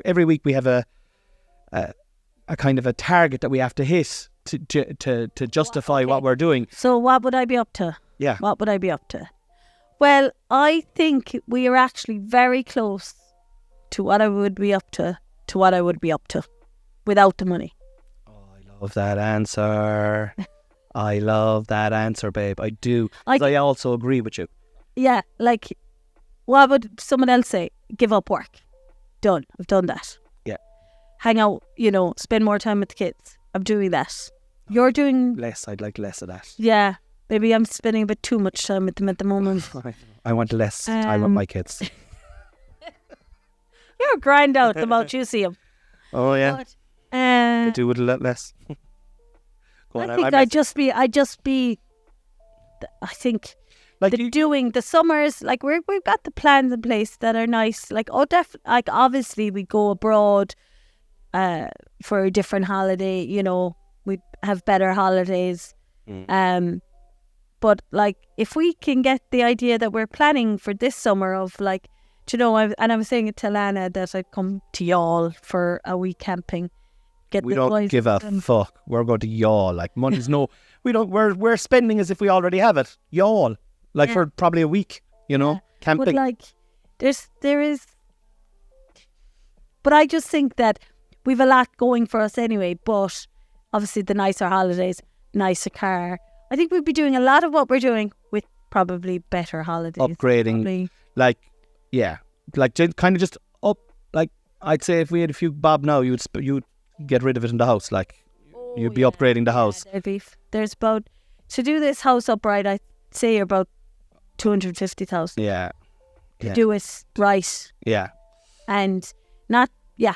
Speaker 1: every week we have a kind of a target that we have to hit to justify what we're doing.
Speaker 2: So what would I be up to?
Speaker 1: Yeah.
Speaker 2: What would I be up to? Well, I think we are actually very close to what I would be up to what I would be up to without the money.
Speaker 1: I love that answer. I love that answer, babe. I do. I also agree with you.
Speaker 2: Yeah, like, what would someone else say? Give up work. Done. I've done that.
Speaker 1: Yeah.
Speaker 2: Hang out, spend more time with the kids. I'm doing that. You're doing...
Speaker 1: Less. I'd like less of that.
Speaker 2: Yeah. Maybe I'm spending a bit too much time with them at the moment.
Speaker 1: I want less time with my kids.
Speaker 2: You're grind out the amount you see them.
Speaker 1: Oh, yeah.
Speaker 2: But,
Speaker 1: I do with a lot less. Go on,
Speaker 2: I think I'd just be, I think
Speaker 1: like
Speaker 2: doing the summers, like we've got the plans in place that are nice. Like, obviously we go abroad for a different holiday, we have better holidays. But like, if we can get the idea that we're planning for this summer of like, I was saying it to Lana that I'd come to y'all for a week camping.
Speaker 1: We don't give a fuck. We're going to y'all. Like, money's no. We don't. We're spending as if we already have it. Y'all, like for probably a week. Camping.
Speaker 2: But like, there is. But I just think that we've a lot going for us anyway. But obviously, the nicer holidays, nicer car. I think we'd be doing a lot of what we're doing with probably better holidays.
Speaker 1: Upgrading,
Speaker 2: probably.
Speaker 1: like kind of just up. Like, I'd say if we had a few bob now, you'd get rid of it in the house. Like, you'd be upgrading the house.
Speaker 2: There's about, to do this house upright, I'd say you're about 250,000.
Speaker 1: Yeah.
Speaker 2: To do it right.
Speaker 1: Yeah.
Speaker 2: And not, yeah.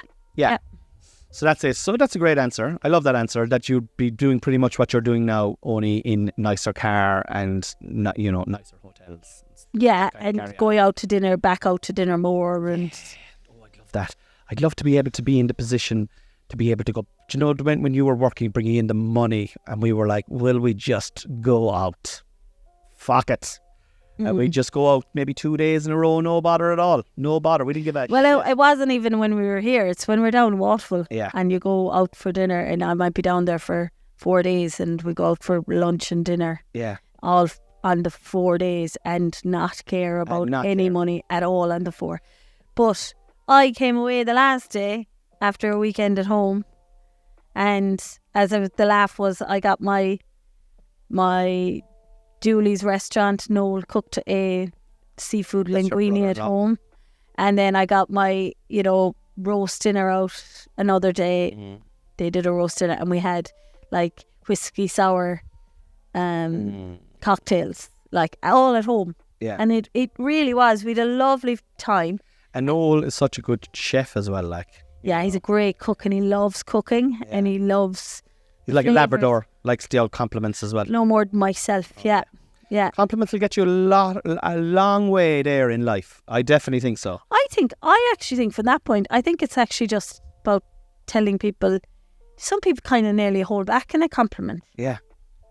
Speaker 1: So that's it. So that's a great answer. I love that answer, that you'd be doing pretty much what you're doing now, only in nicer car and, nicer hotels.
Speaker 2: Yeah, and going out to dinner, back out to dinner more. And
Speaker 1: Oh, I'd love that. I'd love to be able to be in the position to be able to go, do you know, when you were working, bringing in the money, and we were like, will we just go out? Fuck it. And we just go out maybe 2 days in a row, no bother at all. No bother. We didn't give a
Speaker 2: Well,
Speaker 1: shit.
Speaker 2: it wasn't even when we were here. It's when we're down in Waterville.
Speaker 1: Yeah.
Speaker 2: And you go out for dinner, and I might be down there for 4 days, and we go out for lunch and dinner
Speaker 1: Yeah.
Speaker 2: all on the 4 days and not care about
Speaker 1: not
Speaker 2: any
Speaker 1: care.
Speaker 2: money at all on the 4. But I came away the last day after a weekend at home, and the laugh was, I got my Julie's restaurant. Noel cooked a seafood
Speaker 1: That's your
Speaker 2: linguine at
Speaker 1: brother-in-law.
Speaker 2: home, and then I got my roast dinner out another day. They did a roast dinner, and we had like whiskey sour cocktails, like all at home.
Speaker 1: Yeah.
Speaker 2: And it really was. We had a lovely time.
Speaker 1: And Noel is such a good chef as well. Like,
Speaker 2: Yeah, he's a great cook, and he loves cooking, and he loves
Speaker 1: he's like a
Speaker 2: flavours.
Speaker 1: Labrador, likes the old compliments as well.
Speaker 2: no more than myself. Yeah.
Speaker 1: Compliments will get you a long way there in life. I definitely think so.
Speaker 2: I actually think from that point, I think it's actually just about telling people. Some people kind of nearly hold back in a compliment.
Speaker 1: Yeah.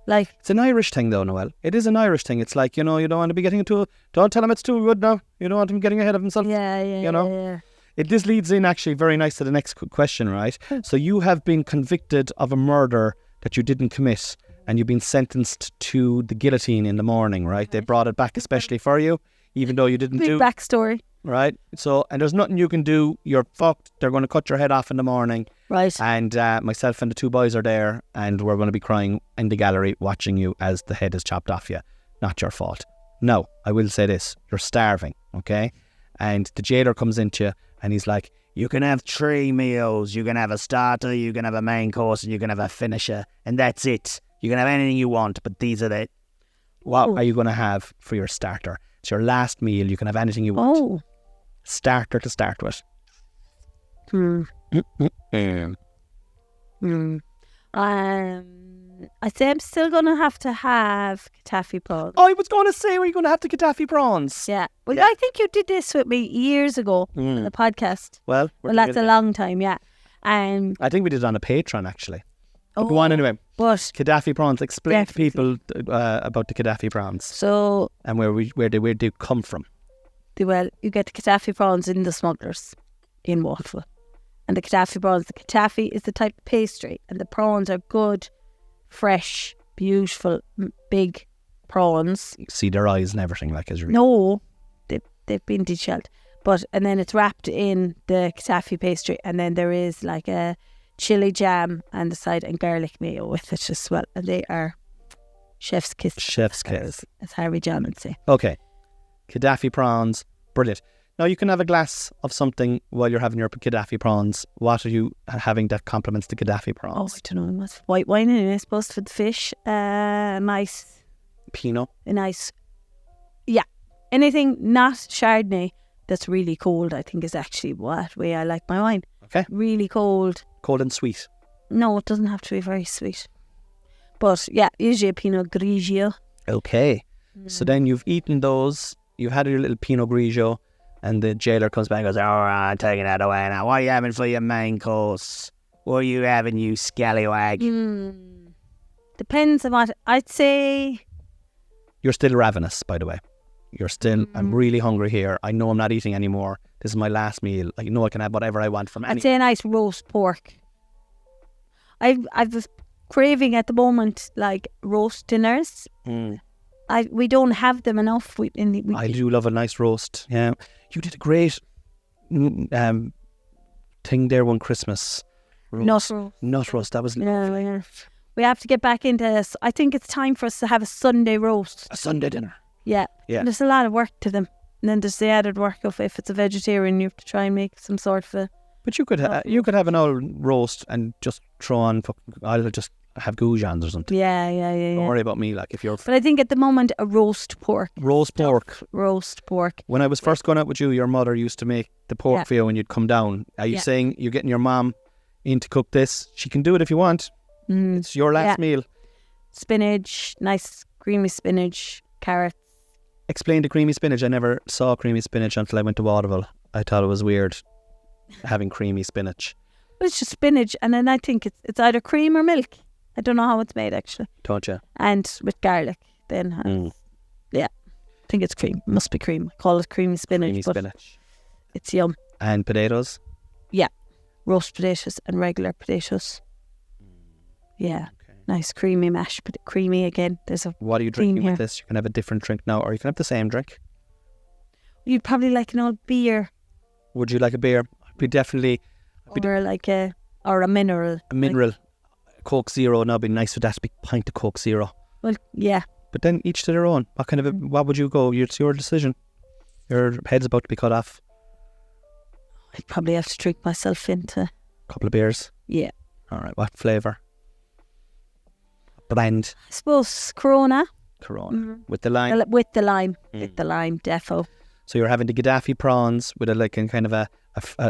Speaker 2: Like,
Speaker 1: It's an Irish thing though, Noel. It is an Irish thing. It's like, you don't want to be getting into don't tell him it's too good now. You don't want him getting ahead of himself.
Speaker 2: yeah.
Speaker 1: This leads in actually very nice to the next question, right? So you have been convicted of a murder that you didn't commit, and you've been sentenced to the guillotine in the morning, right? They brought it back especially for you, even though you didn't
Speaker 2: Big
Speaker 1: do
Speaker 2: backstory.
Speaker 1: right. So, and there's nothing you can do. You're fucked. They're going to cut your head off in the morning.
Speaker 2: Right.
Speaker 1: And myself and the 2 boys are there, and we're going to be crying in the gallery watching you as the head is chopped off you. Not your fault. No, I will say this. You're starving, okay? And the jailer comes into you, and he's like, you can have 3 meals. You can have a starter, you can have a main course, and you can have a finisher. And that's it. You can have anything you want, but these are the... What are you going to have for your starter? It's your last meal. You can have anything you want.
Speaker 2: Oh.
Speaker 1: Starter to start with.
Speaker 2: I say I'm still going to have taffy prawns.
Speaker 1: I was going to say, were you going to have the Gaddafi prawns?
Speaker 2: Yeah. Well, I think you did this with me years ago on the podcast.
Speaker 1: Well,
Speaker 2: That's a long time, yeah.
Speaker 1: I think we did it on a Patreon, actually. But go on anyway.
Speaker 2: But
Speaker 1: Gaddafi prawns. Explain to
Speaker 2: Definitely.
Speaker 1: people about the Gaddafi prawns
Speaker 2: so,
Speaker 1: and where they come from.
Speaker 2: you get the Gaddafi prawns in the smugglers in Waterville. And the Gaddafi is the type of pastry, and the prawns are good, fresh, beautiful, big prawns.
Speaker 1: You see their eyes and everything, like, is really...
Speaker 2: No, they've been deshelled. And then it's wrapped in the Gaddafi pastry, and then there is like a chili jam on the side and garlic mayo with it as well. And they are chef's kiss.
Speaker 1: Chef's kiss.
Speaker 2: As Harry John would say.
Speaker 1: Okay. Gaddafi prawns. Brilliant. Now, you can have a glass of something while you're having your Gaddafi prawns. What are you having that complements the Gaddafi
Speaker 2: Oh,
Speaker 1: prawns?
Speaker 2: I don't know. What's white wine anyway, I suppose, for the fish. Nice.
Speaker 1: Pinot.
Speaker 2: Yeah. Anything not Chardonnay that's really cold, I think, is actually what way I like my wine.
Speaker 1: Okay.
Speaker 2: Really cold.
Speaker 1: Cold and sweet.
Speaker 2: No, it doesn't have to be very sweet. But yeah, usually a Pinot Grigio.
Speaker 1: Okay. So then you've eaten those. You've had your little Pinot Grigio. And the jailer comes back and goes, all right, I'm taking that away now. What are you having for your main course? What are you having, you scallywag?
Speaker 2: Depends on what. I'd say...
Speaker 1: You're still ravenous, by the way. You're still, I'm really hungry here. I know I'm not eating anymore. This is my last meal. I know I can have whatever I want from any...
Speaker 2: I'd say a nice roast pork. I've a craving at the moment, like roast dinners. We don't have them enough.
Speaker 1: I do love a nice roast. Yeah, you did a great thing there one Christmas.
Speaker 2: Nut roast.
Speaker 1: Nut roast. That was
Speaker 2: Yeah. We have to get back into this. I think it's time for us to have a Sunday roast.
Speaker 1: a Sunday dinner.
Speaker 2: Yeah.
Speaker 1: Yeah.
Speaker 2: And there's a lot of work to them. And then there's the added work of if it's a vegetarian, you have to try and make some sort of a...
Speaker 1: But you could have an old roast and just throw on. I'll just have goujons or something.
Speaker 2: Yeah.
Speaker 1: Don't worry about me. Like if you're
Speaker 2: But I think at the moment, a roast pork.
Speaker 1: roast pork.
Speaker 2: Roast pork.
Speaker 1: When I was first going out with you, your mother used to make the pork for you when you'd come down. Are you saying you're getting your mom in to cook this? She can do it if you want. It's your last meal.
Speaker 2: Spinach, nice creamy spinach, carrots.
Speaker 1: Explain the creamy spinach. I never saw creamy spinach until I went to Waterville. I thought it was weird. having creamy spinach.
Speaker 2: Well, it's just spinach, and then I think it's either cream or milk. I don't know how it's made actually.
Speaker 1: Don't you?
Speaker 2: And with garlic, then yeah, I think it's cream. It must be cream. I call it creamy spinach.
Speaker 1: Creamy
Speaker 2: but
Speaker 1: spinach.
Speaker 2: It's yum.
Speaker 1: And potatoes?
Speaker 2: Roast potatoes and regular potatoes. Yeah,
Speaker 1: Okay.
Speaker 2: nice creamy mash, but creamy again. There's a.
Speaker 1: What are you
Speaker 2: Clean
Speaker 1: drinking
Speaker 2: here.
Speaker 1: with this? You can have a different drink now, or you can have the same drink.
Speaker 2: You'd probably like an old beer
Speaker 1: Would you like a beer? Be definitely
Speaker 2: or like a mineral.
Speaker 1: a mineral. Coke Zero now. Be nice with that big pint of Coke Zero.
Speaker 2: Well, yeah.
Speaker 1: But then each to their own. What kind of what would you go? It's your decision. Your head's about to be cut off.
Speaker 2: I'd probably have to trick myself into.
Speaker 1: A couple of beers.
Speaker 2: Yeah.
Speaker 1: All right. What flavour? Brand.
Speaker 2: I suppose Corona.
Speaker 1: Corona with the lime.
Speaker 2: With the lime. With the lime, defo.
Speaker 1: So you're having the Gaddafi prawns with a like a kind of a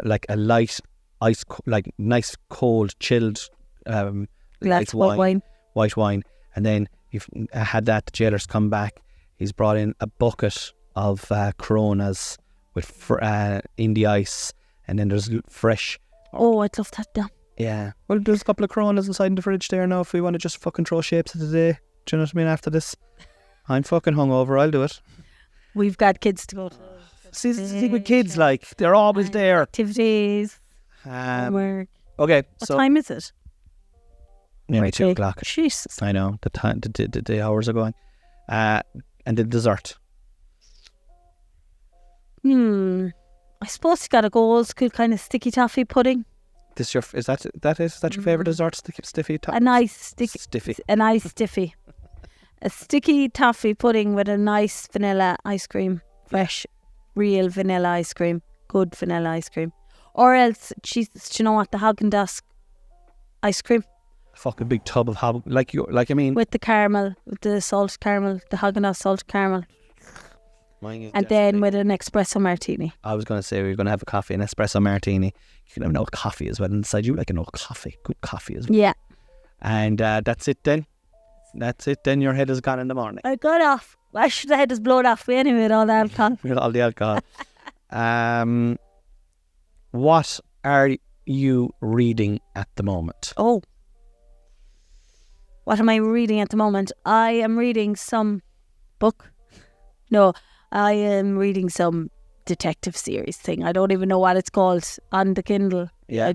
Speaker 1: like a light ice like nice cold chilled
Speaker 2: Glass
Speaker 1: light
Speaker 2: wine.
Speaker 1: white wine, and then you've had that. The jailer's come back. He's brought in a bucket of Coronas with Indie ice, and then there's fresh.
Speaker 2: Oh, I'd love that now.
Speaker 1: Yeah. Well, there's a couple of Coronas inside in the fridge there now. If we want to just fucking throw shapes of the day, do you know what I mean? After this, I'm fucking hungover. I'll do it.
Speaker 2: We've got kids to go to.
Speaker 1: See, the thing with kids, like they're always there.
Speaker 2: Activities.
Speaker 1: Okay,
Speaker 2: What
Speaker 1: so
Speaker 2: time is it?
Speaker 1: nearly
Speaker 2: Right,
Speaker 1: 2 o'clock.
Speaker 2: Jesus.
Speaker 1: I know the time. The hours are going. And the dessert.
Speaker 2: I suppose you got to go old school kind of sticky toffee pudding.
Speaker 1: Is that your favourite dessert? Stiffy top.
Speaker 2: A nice sticky.
Speaker 1: Stiffy.
Speaker 2: A nice stiffy. A sticky toffee pudding with a nice vanilla ice cream. Fresh, real vanilla ice cream. Good vanilla ice cream. Or else, Jesus, do you know what? The Haagen-Dazs ice cream
Speaker 1: Fucking big tub of
Speaker 2: with the caramel, with the salt caramel, the Haagen-Dazs salt caramel. And then with an espresso martini.
Speaker 1: I was going to say we were going to have a coffee, an espresso martini. You can have an old coffee as well inside. You like an old coffee, good coffee as well.
Speaker 2: Yeah.
Speaker 1: And that's it then. That's it then. Your head is gone in the morning.
Speaker 2: I got off. I should have had this blown off me anyway with all the alcohol.
Speaker 1: With all the alcohol. What are you reading at the moment?
Speaker 2: Oh. What am I reading at the moment? I am reading some book. No, I am reading some detective series thing. I don't even know what it's called on the Kindle.
Speaker 1: Yeah.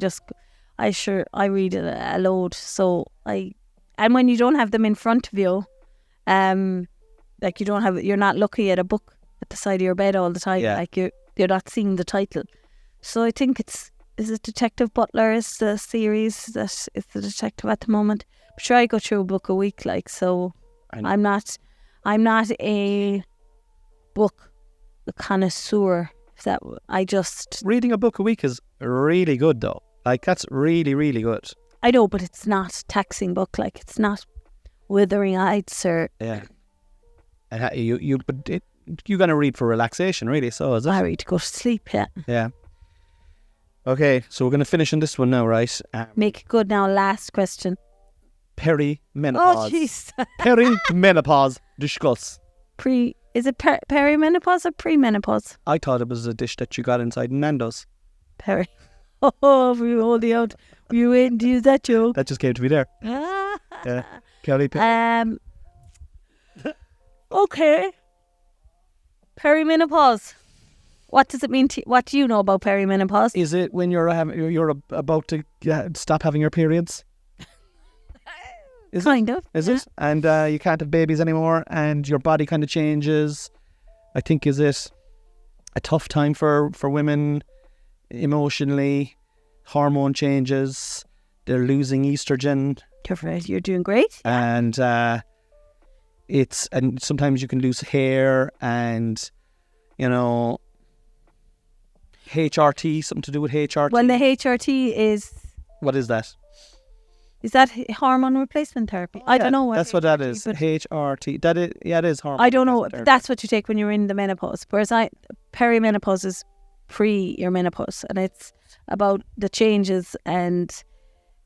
Speaker 2: I read it a load. So and when you don't have them in front of you, like you're not looking at a book at the side of your bed all the time.
Speaker 1: Yeah.
Speaker 2: Like you're not seeing the title. So I think is it Detective Butler is the series that is the detective at the moment. But sure, I go through a book a week, like, so I'm not a book connoisseur.
Speaker 1: Reading a book a week is really good though. Like that's really, really good.
Speaker 2: I know, but it's not taxing book. Like it's not Wuthering Heights or
Speaker 1: Yeah. And you're going to read for relaxation, really. So is it?
Speaker 2: I read to go to sleep. Yeah.
Speaker 1: Yeah. Okay, so we're going to finish on this one now, right?
Speaker 2: Make it good now. Last question.
Speaker 1: Peri-menopause.
Speaker 2: Oh, jeez.
Speaker 1: Peri-menopause. Discuss.
Speaker 2: Is it perimenopause or premenopause?
Speaker 1: I thought it was a dish that you got inside Nando's.
Speaker 2: Peri. Oh, we holding out. Were you waiting to use that joke?
Speaker 1: That just came to me there. Yeah. Peri.
Speaker 2: Okay. Perimenopause. What does it mean to you? What do you know about perimenopause?
Speaker 1: Is it when you're about to stop having your periods?
Speaker 2: Kind of.
Speaker 1: Is it? And you can't have babies anymore and your body kind of changes. I think, is it a tough time for women emotionally? Hormone changes. They're losing estrogen.
Speaker 2: You're doing great.
Speaker 1: And and sometimes you can lose hair and, HRT, something to do with HRT.
Speaker 2: Well, the HRT is...
Speaker 1: What is that?
Speaker 2: Is that hormone replacement therapy? I don't know what.
Speaker 1: That's what that is. HRT. It is hormone.
Speaker 2: I don't know.
Speaker 1: therapy.
Speaker 2: That's what you take when you're in the menopause. Whereas perimenopause is pre your menopause, and it's about the changes and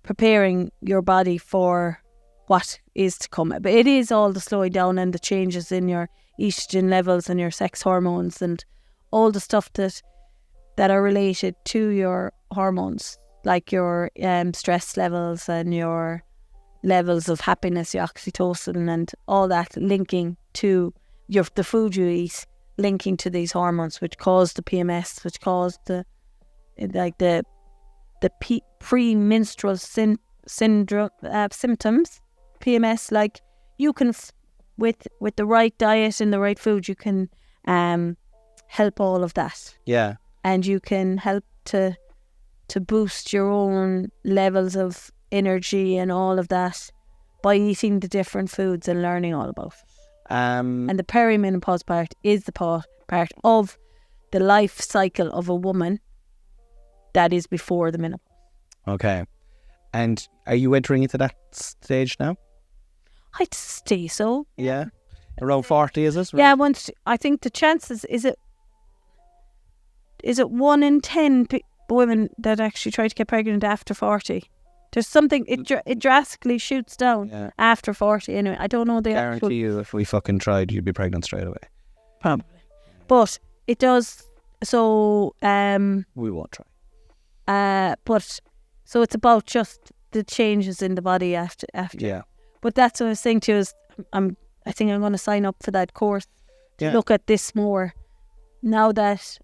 Speaker 2: preparing your body for what is to come. But it is all the slowing down and the changes in your estrogen levels and your sex hormones and all the stuff that that are related to your hormones, like your stress levels and your levels of happiness, your oxytocin and all that, linking to the food you eat, linking to these hormones, which cause the PMS, which cause the premenstrual syndrome symptoms, PMS. Like you can, with the right diet and the right food, you can help all of that.
Speaker 1: Yeah.
Speaker 2: And you can help to boost your own levels of energy and all of that by eating the different foods and learning all about it. And the perimenopause part is the part of the life cycle of a woman that is before the menopause.
Speaker 1: Okay. And are you entering into that stage now?
Speaker 2: I'd say so.
Speaker 1: Yeah. Around 40, is it?
Speaker 2: Yeah, I think the chances, is it 1 in 10 women that actually try to get pregnant after 40? There's something, it drastically shoots down after 40 anyway. I don't know the
Speaker 1: guarantee you if we fucking tried, you'd be pregnant straight away.
Speaker 2: Probably. But it does, so...
Speaker 1: we won't try.
Speaker 2: But, so it's about just the changes in the body after.
Speaker 1: Yeah.
Speaker 2: But that's what I was saying to you is, I think I'm going to sign up for that course to look at this more. Now that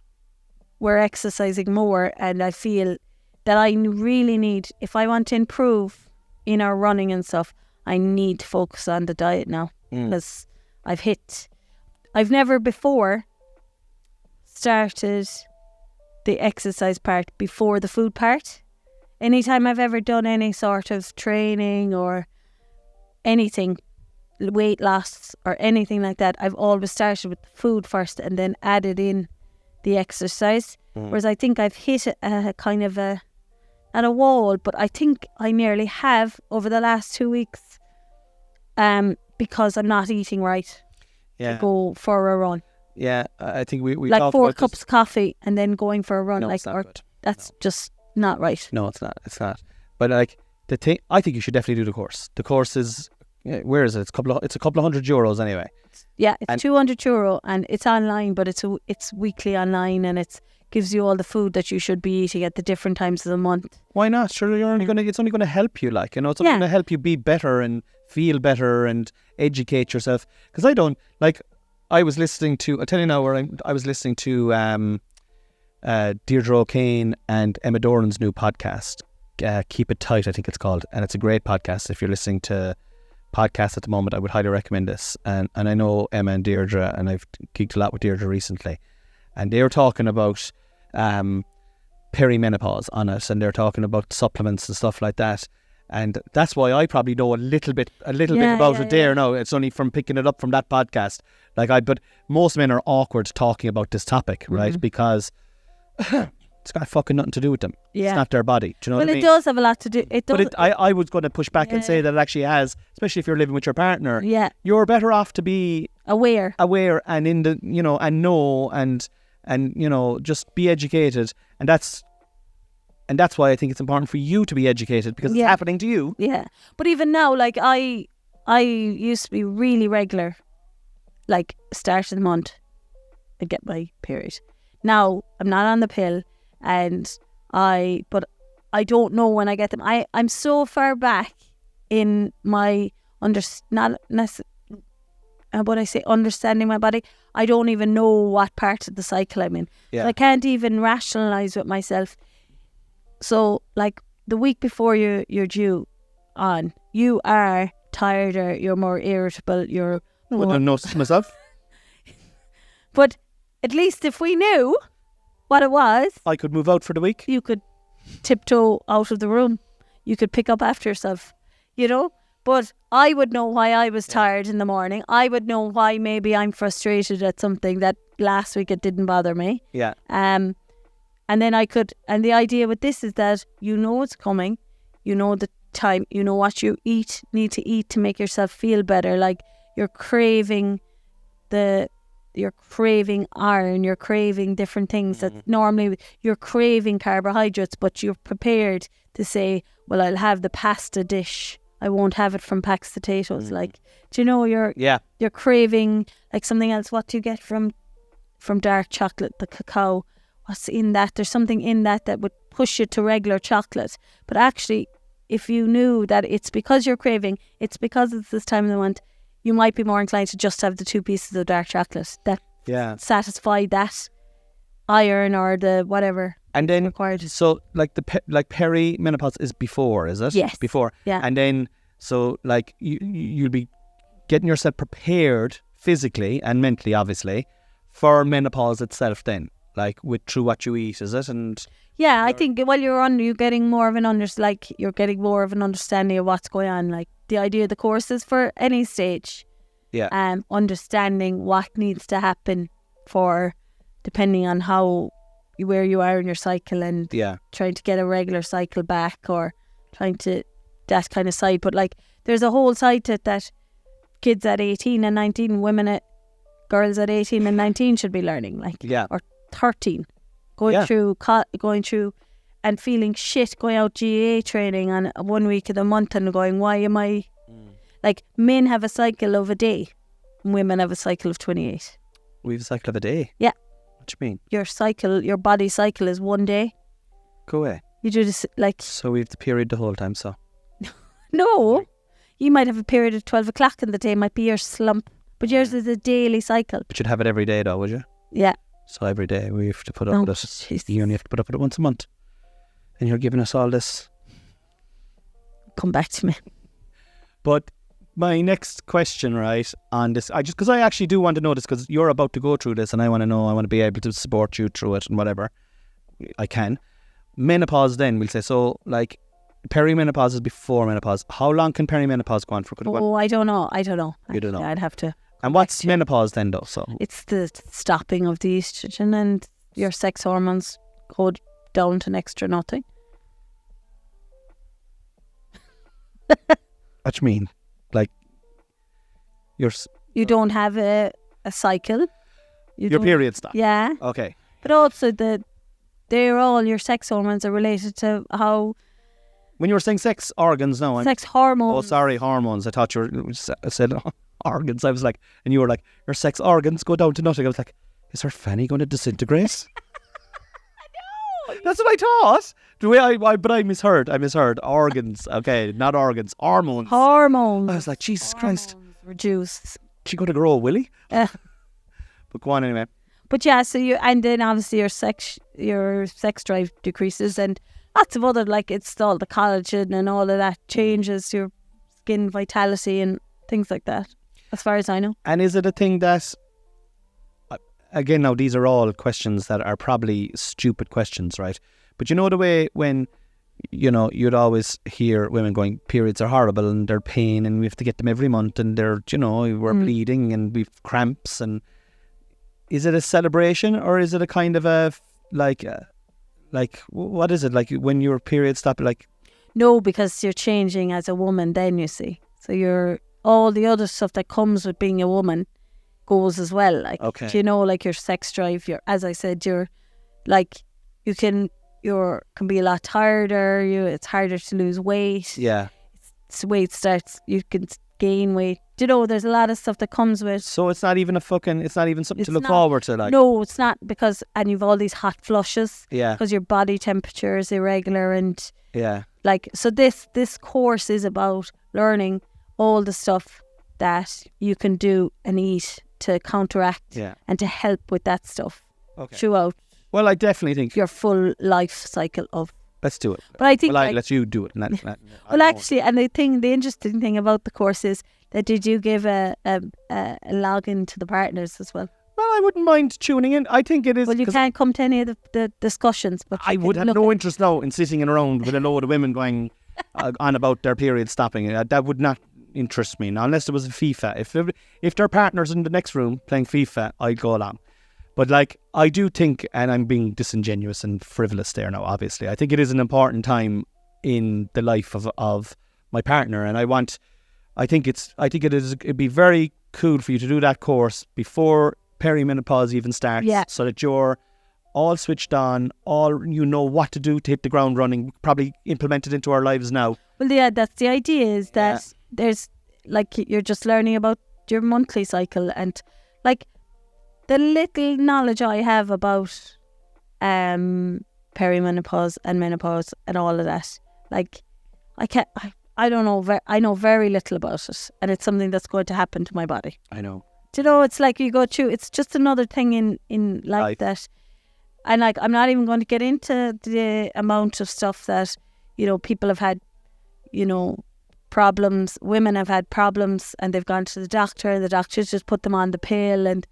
Speaker 2: we're exercising more, and I feel that I really need, if I want to improve in our running and stuff, I need to focus on the diet now. Because I've never before started the exercise part before the food part. Anytime I've ever done any sort of training or anything, weight loss or anything like that, I've always started with the food first and then added in the exercise. Whereas I think I've hit a kind of at a wall, but I think I nearly have over the last 2 weeks, because I'm not eating right to go for a run.
Speaker 1: Yeah, I think we
Speaker 2: like 4 cups of coffee and then going for a run.
Speaker 1: No,
Speaker 2: like,
Speaker 1: it's not good.
Speaker 2: That's just not right.
Speaker 1: No, it's not. It's not. But like the thing, I think you should definitely do the course. The course is, where is it? It's a couple of €100 anyway.
Speaker 2: Yeah, it's €200 and it's online, but it's weekly online, and it gives you all the food that you should be eating at the different times of the month.
Speaker 1: Why not? Sure, it's only gonna help you. Like, it's only gonna help you be better and feel better and educate yourself. Because I was listening to, I'll tell you now where I was listening to Deirdre O'Kane and Emma Doran's new podcast, Keep It Tight, I think it's called, and it's a great podcast. If you're listening to podcasts at the moment, I would highly recommend this. And I know Emma and Deirdre, and I've geeked a lot with Deirdre recently, and they were talking about perimenopause on it, and they're talking about supplements and stuff like that. And that's why I probably know a little bit about it there now. It's only from picking it up from that podcast. But most men are awkward talking about this topic, right? Because it's got fucking nothing to do with them.
Speaker 2: Yeah.
Speaker 1: It's not their body. Do you know what I mean?
Speaker 2: Well, it does have a lot to do. It does.
Speaker 1: But I was going to push back and say that it actually has, especially if you're living with your partner.
Speaker 2: Yeah.
Speaker 1: You're better off to be
Speaker 2: aware
Speaker 1: and in the, and know and just be educated. And that's why I think it's important for you to be educated, because it's happening to you.
Speaker 2: Yeah. But even now, like I used to be really regular, like start of the month, I get my period. Now I'm not on the pill, but I don't know when I get them. I'm so far back in my understanding my body. I don't even know what part of the cycle I'm in.
Speaker 1: Yeah.
Speaker 2: So I can't even rationalize with myself. So, like the week before you're due on, you are tireder, you're more irritable,
Speaker 1: I wouldn't notice myself.
Speaker 2: But at least if we knew what it was,
Speaker 1: I could move out for the week.
Speaker 2: You could tiptoe out of the room. You could pick up after yourself, But I would know why I was tired in the morning. I would know why maybe I'm frustrated at something that last week it didn't bother me.
Speaker 1: Yeah.
Speaker 2: And then and the idea with this is that it's coming, the time, what you need to eat to make yourself feel better. Like you're craving iron, you're craving different things that normally you're craving carbohydrates, but you're prepared to say, well, I'll have the pasta dish. I won't have it from packed potatoes. Like, you're craving like something else. What do you get from dark chocolate, the cacao? what's in that. There's something in that would push you to regular chocolate. But actually, if you knew that it's because you're craving, it's because it's this time of the month, you might be more inclined to just have the 2 pieces of dark chocolate that satisfy that iron or the whatever.
Speaker 1: And then
Speaker 2: required.
Speaker 1: So like like perimenopause is before, is it?
Speaker 2: Yes.
Speaker 1: Before.
Speaker 2: Yeah.
Speaker 1: And then so like you'll be getting yourself prepared physically and mentally, obviously, for menopause itself. Then, like through what you eat, is it? And
Speaker 2: I think you're getting more of an you're getting more of an understanding of what's going on. Like the idea of the course is for any stage.
Speaker 1: Yeah.
Speaker 2: Understanding what needs to happen for, depending on where you are in your cycle, and trying to get a regular cycle back, or trying to that kind of side. But like there's a whole side to it that kids at 18 and 19, girls at 18 and 19 should be learning, or 13, going through and feeling shit, going out GAA training on 1 week of the month and going, why am I like, men have a cycle of a day, women have a cycle of 28.
Speaker 1: We have a cycle of a day?
Speaker 2: Yeah.
Speaker 1: What do you mean?
Speaker 2: Your body cycle is 1 day.
Speaker 1: Go away.
Speaker 2: You do this
Speaker 1: so we have the period the whole time, so
Speaker 2: no, you might have a period of 12 o'clock in the day, might be your slump, but yours is a daily cycle.
Speaker 1: But you'd have it every day though, would you?
Speaker 2: Yeah.
Speaker 1: So every day we have to put up with it.
Speaker 2: Jesus.
Speaker 1: You only have to put up with it once a month, and you're giving us all this.
Speaker 2: Come back to me.
Speaker 1: But my next question, right, on this, because I actually do want to know this, because you're about to go through this, and I want to be able to support you through it and whatever I can. Menopause, then we'll say, so like perimenopause is before menopause. How long can perimenopause go on for?
Speaker 2: I don't know.
Speaker 1: You don't know.
Speaker 2: I'd have to.
Speaker 1: And what's menopause then, though? So
Speaker 2: it's the stopping of the estrogen, and your sex hormones go down to next to nothing.
Speaker 1: What do you mean? Like
Speaker 2: you don't have a cycle.
Speaker 1: Your period stop.
Speaker 2: Yeah.
Speaker 1: Okay.
Speaker 2: But also your sex hormones are related to how.
Speaker 1: When you were saying sex organs, no,
Speaker 2: sex hormones.
Speaker 1: Oh, sorry, hormones. I thought you said organs. I was like, and you were like, your sex organs go down to nothing. I was like, is her fanny going to disintegrate? No. That's what I thought. The way but I misheard. Organs. Okay, not organs. Hormones.
Speaker 2: Hormones.
Speaker 1: I was like, Jesus Christ.
Speaker 2: Reduce.
Speaker 1: She going to grow, will he? But go on anyway.
Speaker 2: But yeah, so and then obviously your sex drive decreases, and lots of other, like it's all the collagen and all of that changes your skin vitality and things like that, as far as I know.
Speaker 1: And is it a thing that, again, now these are all questions that are probably stupid questions, right? But you know the way when, you'd always hear women going, periods are horrible and they're pain and we have to get them every month and they're, we're bleeding and we've cramps. And is it a celebration, or is it a kind of a, like what is it, like when your period stop, like?
Speaker 2: No, because you're changing as a woman then, you see. So all the other stuff that comes with being a woman goes as well. Like,
Speaker 1: okay.
Speaker 2: Like your sex drive, as I said, you're like, you can be a lot tireder. It's harder to lose weight.
Speaker 1: Yeah.
Speaker 2: You can gain weight. There's a lot of stuff that comes with.
Speaker 1: So it's not even something to look forward to, like.
Speaker 2: No, it's not, and you've all these hot flushes.
Speaker 1: Yeah.
Speaker 2: Because your body temperature is irregular, and
Speaker 1: yeah.
Speaker 2: Like, so this course is about learning all the stuff that you can do and eat to counteract and to help with that stuff throughout.
Speaker 1: Well, I definitely think
Speaker 2: your full life cycle of.
Speaker 1: Let's do it.
Speaker 2: But I think
Speaker 1: I let you do it.
Speaker 2: Actually, and the interesting thing about the course is that did you give a login to the partners as well?
Speaker 1: Well, I wouldn't mind tuning in. I think it is.
Speaker 2: Well, you can't come to any of the discussions, but
Speaker 1: I would have no interest now in sitting around with a load of women going on about their period stopping. That would not interest me now, unless it was a FIFA. If their partner's in the next room playing FIFA, I'd go along. But like, I do think, and I'm being disingenuous and frivolous there now, obviously, I think it is an important time in the life of my partner, and it'd be very cool for you to do that course before perimenopause even starts, so that you're all switched on, what to do to hit the ground running, probably implement it into our lives now.
Speaker 2: Well, yeah, that's the idea, is that there's, like, you're just learning about your monthly cycle, and like, the little knowledge I have about perimenopause and menopause and all of that. Like, I don't know. I know very little about it, and it's something that's going to happen to my body.
Speaker 1: I know.
Speaker 2: Do you know? It's like you go through. It's just another thing in life that, and like I'm not even going to get into the amount of stuff that people have had, problems. Women have had problems, and they've gone to the doctor, and the doctors just put them on the pill, and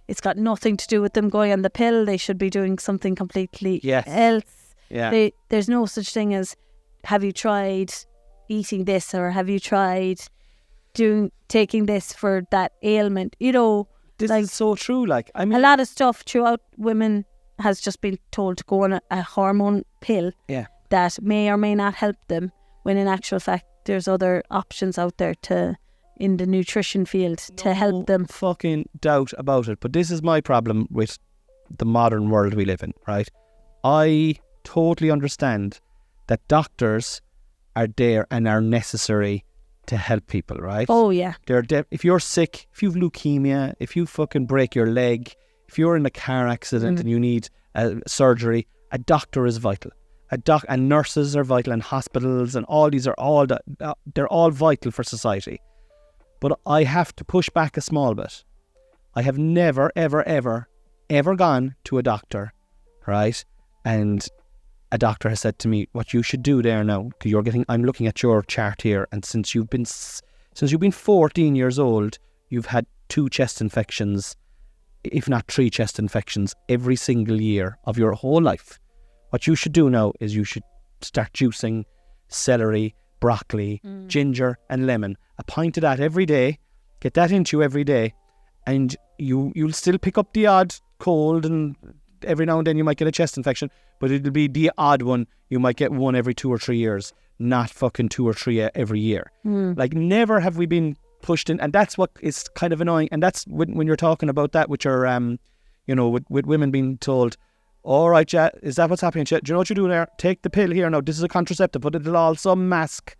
Speaker 2: it's got nothing to do with them going on the pill. They should be doing something completely else.
Speaker 1: Yeah.
Speaker 2: There's no such thing as, have you tried eating this, or have you tried taking this for that ailment?
Speaker 1: This is so true. Like, I mean,
Speaker 2: a lot of stuff throughout women has just been told to go on a hormone pill that may or may not help them, when in actual fact there's other options out there in the nutrition field to help them.
Speaker 1: Fucking doubt about it. But this is my problem with the modern world we live in, right? I totally understand that doctors are there and are necessary to help people, right?
Speaker 2: Oh yeah.
Speaker 1: If you're sick, if you've leukemia, if you fucking break your leg, if you're in a car accident and you need surgery, a doctor is vital. And nurses are vital, and hospitals, and all these are they're all vital for society. But I have to push back a small bit. I have never, ever, ever, ever gone to a doctor, right? And a doctor has said to me, what you should do there now, because I'm looking at your chart here, and since you've been 14 years old, you've had 2 chest infections, if not 3 chest infections, every single year of your whole life. What you should do now is you should start juicing celery, broccoli, ginger and lemon. A pint of that every day. Get that into you every day, and you'll still pick up the odd cold, and every now and then you might get a chest infection, but it'll be the odd one. You might get one every 2 or 3 years, not fucking 2 or 3 every year. Like, never have we been pushed in, and that's what is kind of annoying. And that's when you're talking about that, which are with women being told, all right, yeah, is that what's happening? Do you know what you're doing there? Take the pill here now. This is a contraceptive, but it'll also mask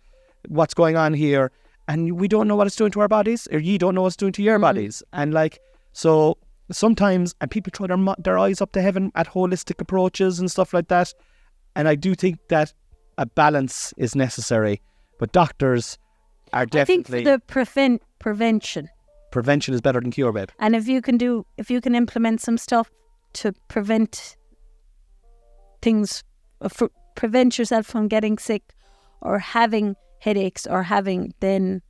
Speaker 1: what's going on here. And we don't know what it's doing to our bodies, or you don't know what it's doing to your bodies. And like, so sometimes, and people throw their eyes up to heaven at holistic approaches and stuff like that. And I do think that a balance is necessary, but doctors are definitely...
Speaker 2: I think for the prevention.
Speaker 1: Prevention is better than cure, babe.
Speaker 2: And if you can implement some stuff to prevent things, prevent yourself from getting sick or having headaches or then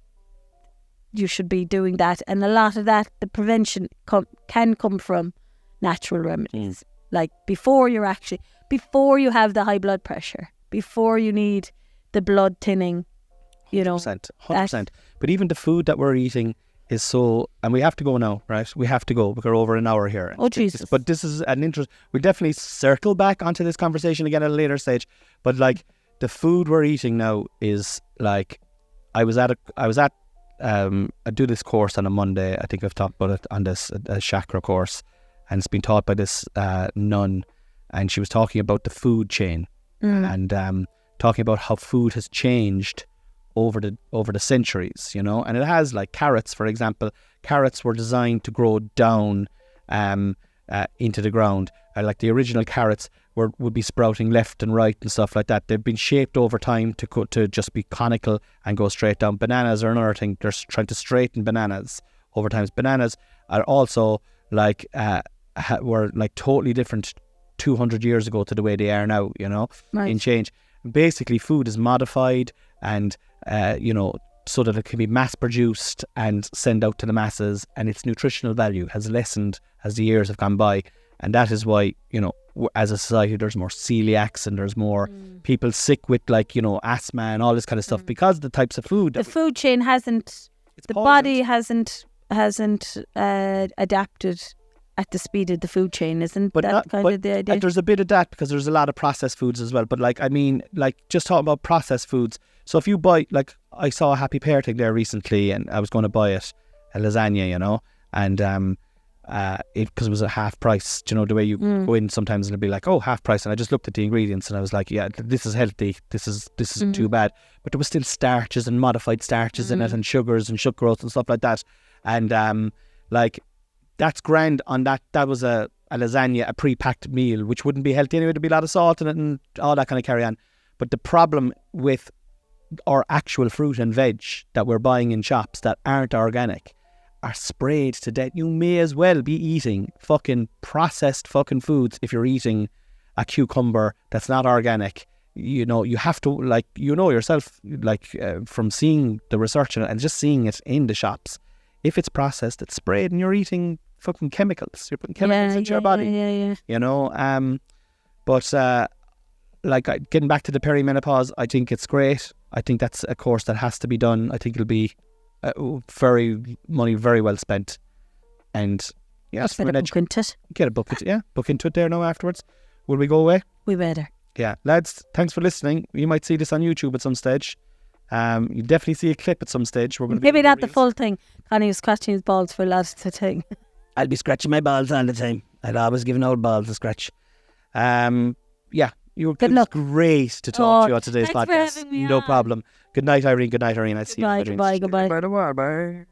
Speaker 2: you should be doing that. And a lot of that, the prevention can come from natural remedies. Like before you have the high blood pressure, before you need the blood thinning,
Speaker 1: 100%. But even the food that we're eating is so, and we have to go now, right? We have to go because we're over an hour here.
Speaker 2: Oh, Jesus.
Speaker 1: But this is an interest. We'll definitely circle back onto this conversation again at a later stage. But like, the food we're eating now is like, I do this course on a Monday. I think I've talked about it on this chakra course, and it's been taught by this nun, and she was talking about the food chain and talking about how food has changed over the centuries, and it has, like carrots, for example. Carrots were designed to grow down into the ground. Like the original carrots would be sprouting left and right and stuff like that. They've been shaped over time to just be conical and go straight down. Bananas are another thing. They're trying to straighten bananas over time. Bananas are also like were like totally different 200 years ago to the way they are now,
Speaker 2: Right.
Speaker 1: In change. Basically, food is modified and so that it can be mass produced and sent out to the masses, and its nutritional value has lessened as the years have gone by. And that is why, as a society, there's more celiacs and there's more people sick with asthma and all this kind of stuff because of the types of food.
Speaker 2: The food chain body hasn't adapted at the speed of the food chain, isn't that kind of the idea?
Speaker 1: There's a bit of that because there's a lot of processed foods as well. But just talking about processed foods. So if you buy, like, I saw a Happy Pear thing there recently, and I was going to buy it, a lasagna, and because it was a half price. The way you go in sometimes and it'll be like, oh, half price, and I just looked at the ingredients and I was like, yeah, this is healthy. This isn't too bad. But there was still starches and modified starches in it, and sugars and sucrose and stuff like that. And that's grand on that. That was a a lasagna, a pre-packed meal, which wouldn't be healthy anyway. There'd be a lot of salt in it and all that kind of carry on. But the problem with our actual fruit and veg that we're buying in shops that aren't organic are sprayed to death. You may as well be eating fucking processed fucking foods if you're eating a cucumber that's not organic. You know, you have to, like, you know yourself, like, from seeing the research and just seeing it in the shops. If it's processed, it's sprayed and you're eating fucking chemicals. You're putting chemicals into your body.
Speaker 2: Yeah.
Speaker 1: You know, but like, getting back to the perimenopause, I think it's great. I think that's a course that has to be done. I think it'll be very well spent. And yes,
Speaker 2: Get a
Speaker 1: book into it there now afterwards. Will we go away?
Speaker 2: We better.
Speaker 1: Yeah, lads, thanks for listening. You might see this on YouTube at some stage. You definitely see a clip at some stage. We're going to
Speaker 2: maybe not the full thing. Connie was scratching his balls for a lot of the thing.
Speaker 1: I'll be scratching my balls all the time. I'd always give old balls a scratch. Yeah, it was great to talk to you on today's podcast.
Speaker 2: Thanks for having me
Speaker 1: No
Speaker 2: on.
Speaker 1: problem. Good night, Irene. I'll see you.
Speaker 2: Goodbye.
Speaker 1: Bye.